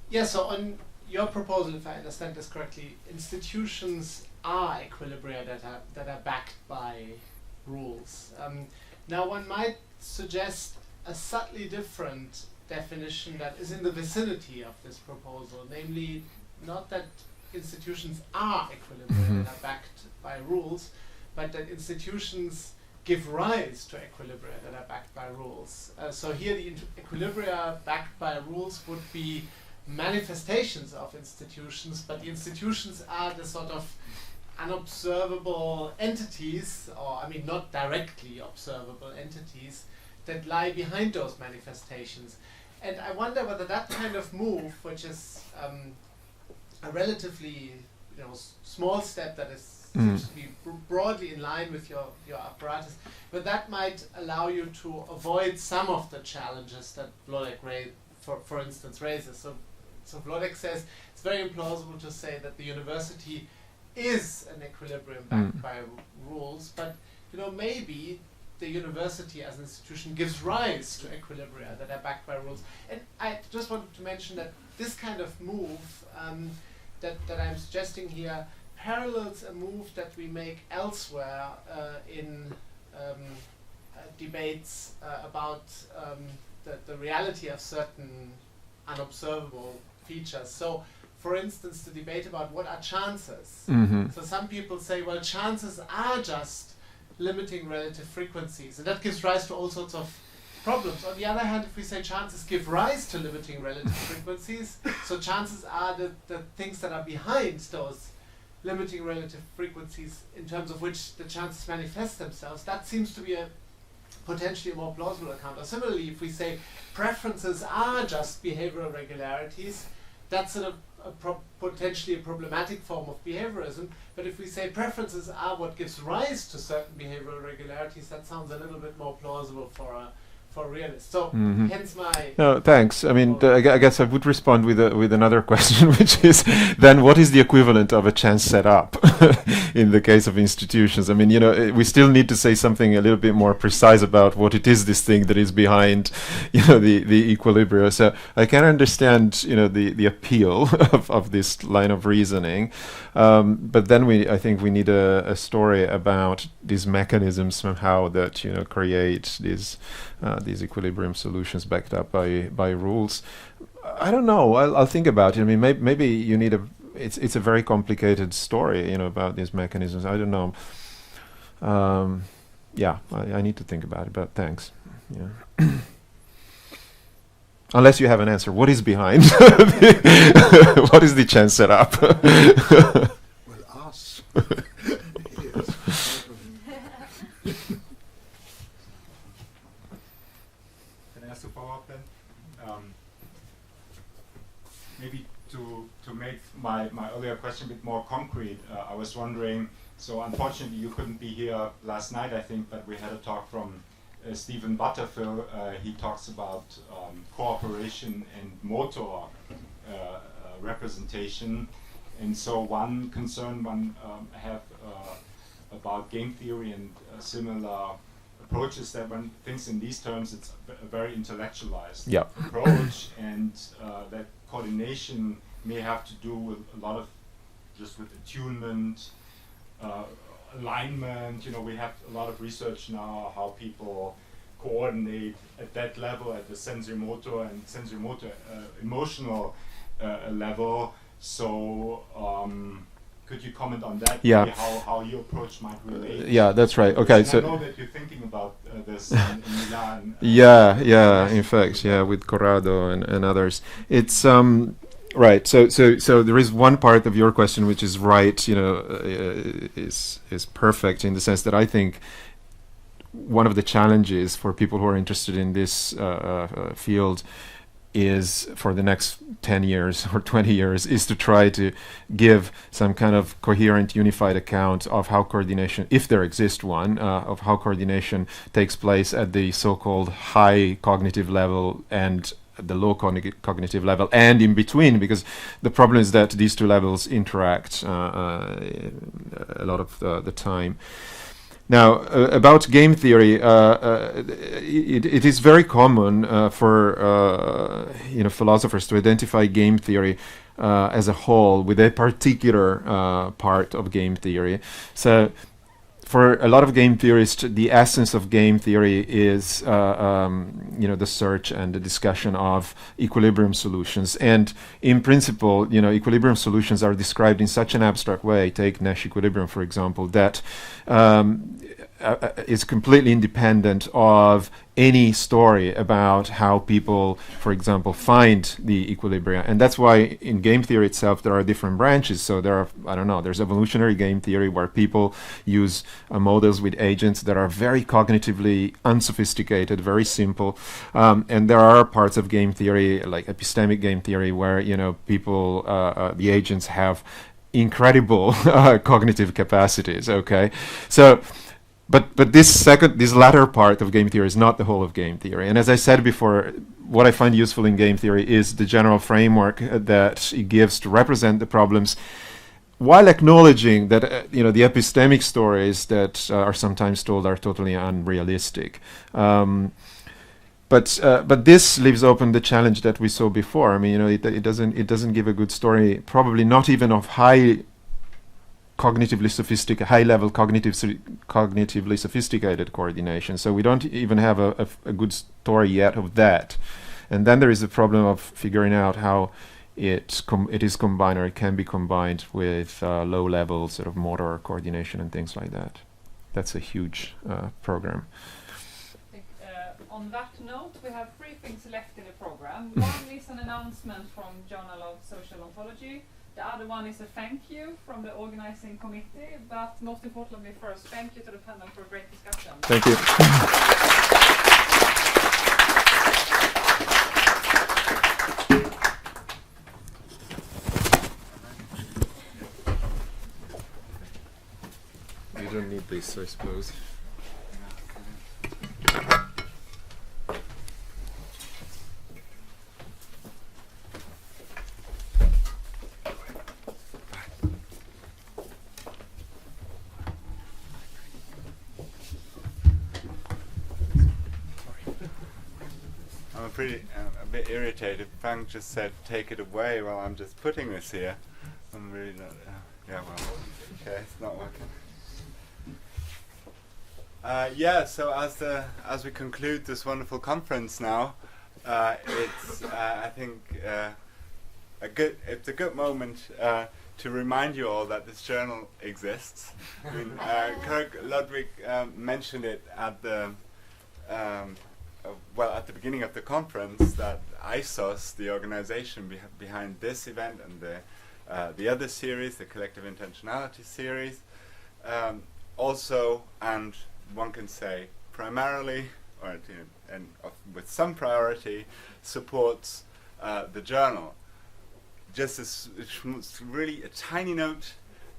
Yeah, so on your proposal, if I understand this correctly, institutions are equilibria that are backed by rules. Now, one might suggest a subtly different definition that is in the vicinity of this proposal, namely, not that institutions are equilibria that are backed by rules, but that institutions give rise to equilibria that are backed by rules. So here the equilibria backed by rules would be manifestations of institutions, but the institutions are the sort of unobservable entities, or I mean not directly observable entities, that lie behind those manifestations. And I wonder whether that kind of move, which is a relatively, you know, small step that is seems to be broadly in line with your apparatus, but that might allow you to avoid some of the challenges that Wlodek for instance raises. So Wlodek says it's very implausible to say that the university is an equilibrium backed by rules, but, you know, maybe the university as an institution gives rise to equilibria that are backed by rules. And I just wanted to mention that this kind of move that I'm suggesting here parallels a move that we make elsewhere in debates about the reality of certain unobservable features. So, for instance, the debate about what are chances. So some people say, well, chances are just limiting relative frequencies, and that gives rise to all sorts of problems. On the other hand, if we say chances give rise to limiting relative frequencies, so chances are the things that are behind those limiting relative frequencies in terms of which the chances manifest themselves, that seems to be potentially a more plausible account. Or similarly, if we say preferences are just behavioral regularities, that's sort of potentially a problematic form of behaviorism. But if we say preferences are what gives rise to certain behavioral regularities, that sounds a little bit more plausible for for realists. So hence my. No, thanks. I mean, I guess I would respond with another question, which is then what is the equivalent of a chance setup in the case of institutions? I mean, we still need to say something a little bit more precise about what it is, this thing that is behind, the equilibria. So I can understand, the appeal of this line of reasoning, but then I think we need a story about these mechanisms somehow that create these equilibrium solutions backed up by rules. I don't know. I'll think about it. I mean, maybe you need it's a very complicated story, about these mechanisms. I don't know. Yeah, I need to think about it. But thanks. Yeah. Unless you have an answer, what is behind? What is the chance setup? Well, us. Yes. Can I ask a follow-up then? Maybe to make my earlier question a bit more concrete, I was wondering, so unfortunately you couldn't be here last night, I think, but we had a talk from Stephen Butterfield. He talks about cooperation and motor representation. And so one concern one have about game theory and similar approaches, that one thinks in these terms, it's a very intellectualized approach, and that coordination may have to do with a lot of just with attunement, alignment. We have a lot of research now how people coordinate at that level, at the sensory-motor and sensory-motor emotional level. So could you comment on that? Yeah. Maybe how your approach might relate? Yeah, that's right. Okay, and so I know that you're thinking about this in Milan. Yeah. In fact, with Corrado and others, it's right. So there is one part of your question which is right. Is perfect in the sense that I think one of the challenges for people who are interested in this field is for the next 10 years or 20 years is to try to give some kind of coherent, unified account of how coordination, if there exists one, of how coordination takes place at the so-called high cognitive level and the low cognitive level and in between, because the problem is that these two levels interact a lot of the time. Now, about game theory, it is very common for philosophers to identify game theory as a whole with a particular part of game theory. So, for a lot of game theorists, the essence of game theory is the search and the discussion of equilibrium solutions. And in principle, equilibrium solutions are described in such an abstract way. Take Nash Equilibrium, for example, that is completely independent of any story about how people, for example, find the equilibria. And that's why in game theory itself there are different branches. So there are, there's evolutionary game theory where people use models with agents that are very cognitively unsophisticated, very simple. And there are parts of game theory, like epistemic game theory, where, people, the agents have incredible cognitive capacities, okay? So, But this latter part of game theory is not the whole of game theory. And as I said before, what I find useful in game theory is the general framework that it gives to represent the problems, while acknowledging that the epistemic stories that are sometimes told are totally unrealistic. But this leaves open the challenge that we saw before. I mean, it doesn't give a good story, probably not even of cognitively sophisticated, high-level cognitively sophisticated coordination. So we don't even have a good story yet of that. And then there is the problem of figuring out how it is combined, or it can be combined with low-level sort of motor coordination and things like that. That's a huge program. On that note, we have 3 things left in the program. One is an announcement from Journal of Social Ontology. The other one is a thank you from the organizing committee, but most importantly first, thank you to the panel for a great discussion. Thank you. You don't need this, I suppose. a bit irritated. Frank just said, take it away while I'm just putting this here. I'm really not, yeah, well, okay, it's not working. So as we conclude this wonderful conference now, it's I think it's a good moment to remind you all that this journal exists. I mean, Wlodek mentioned it at the at the beginning of the conference, that ISOS, the organization behind this event and the other series, the Collective Intentionality series, also, and one can say primarily, or with some priority, supports the journal. Just as really a tiny note,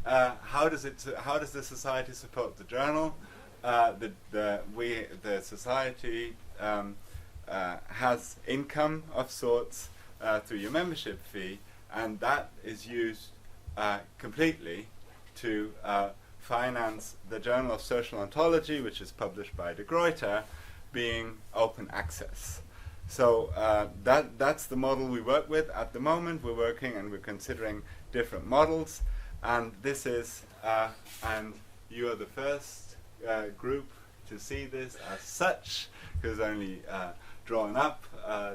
how does the society support the journal? The society has income of sorts through your membership fee, and that is used completely to finance the Journal of Social Ontology, which is published by De Gruyter, being open access. So that's the model we work with at the moment. We're working and we're considering different models, and this is and you are the first group to see this as such, because only drawn up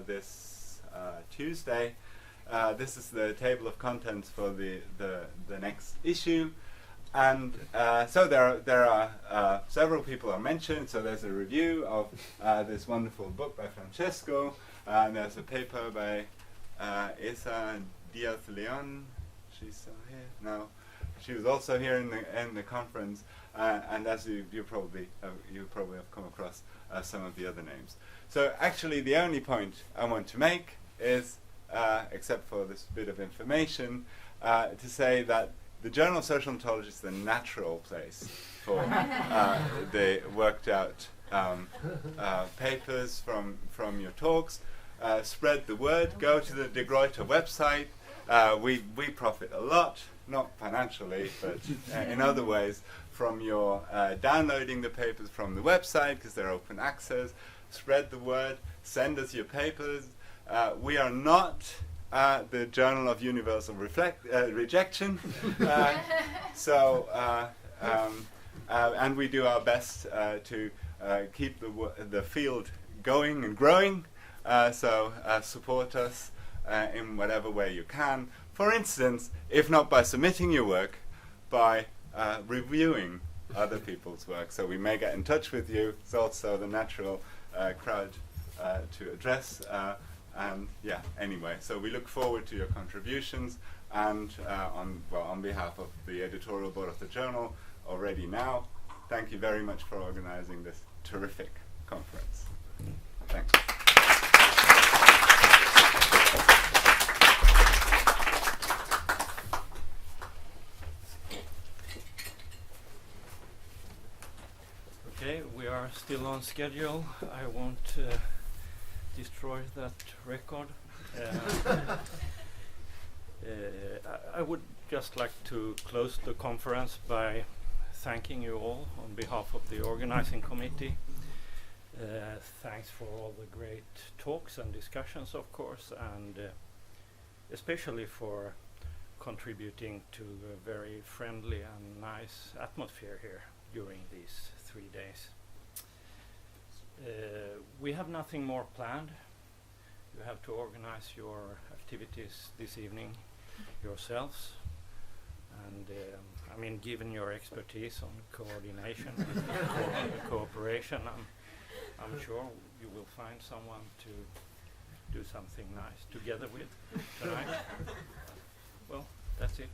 this Tuesday. This is the table of contents for the next issue, and so there are several people are mentioned. So there's a review of this wonderful book by Francesco, and there's a paper by Esa Diaz-Leon. She's still here? No, she was also here in the conference, and as you probably have come across some of the other names. So actually, the only point I want to make is, except for this bit of information, to say that the Journal of Social Ontology is the natural place for the worked out papers from your talks. Spread the word. Go to the De Gruyter website. We profit a lot, not financially, but in other ways, from your downloading the papers from the website, because they're open access. Spread the word. Send us your papers. We are not the Journal of Universal Rejection, and we do our best to keep the field going and growing. So support us in whatever way you can. For instance, if not by submitting your work, by reviewing other people's work. So we may get in touch with you. It's also the natural crowd to address. And yeah, anyway, so we look forward to your contributions, and on behalf of the editorial board of the journal already now, thank you very much for organizing this terrific conference. Thanks. Okay, we are still on schedule. I won't destroy that record. I would just like to close the conference by thanking you all on behalf of the organizing committee. Thanks for all the great talks and discussions, of course, and especially for contributing to a very friendly and nice atmosphere here during these 3 days. We have nothing more planned. You have to organize your activities this evening yourselves. And I mean, given your expertise on coordination and cooperation, I'm sure you will find someone to do something nice together with tonight. Well, that's it.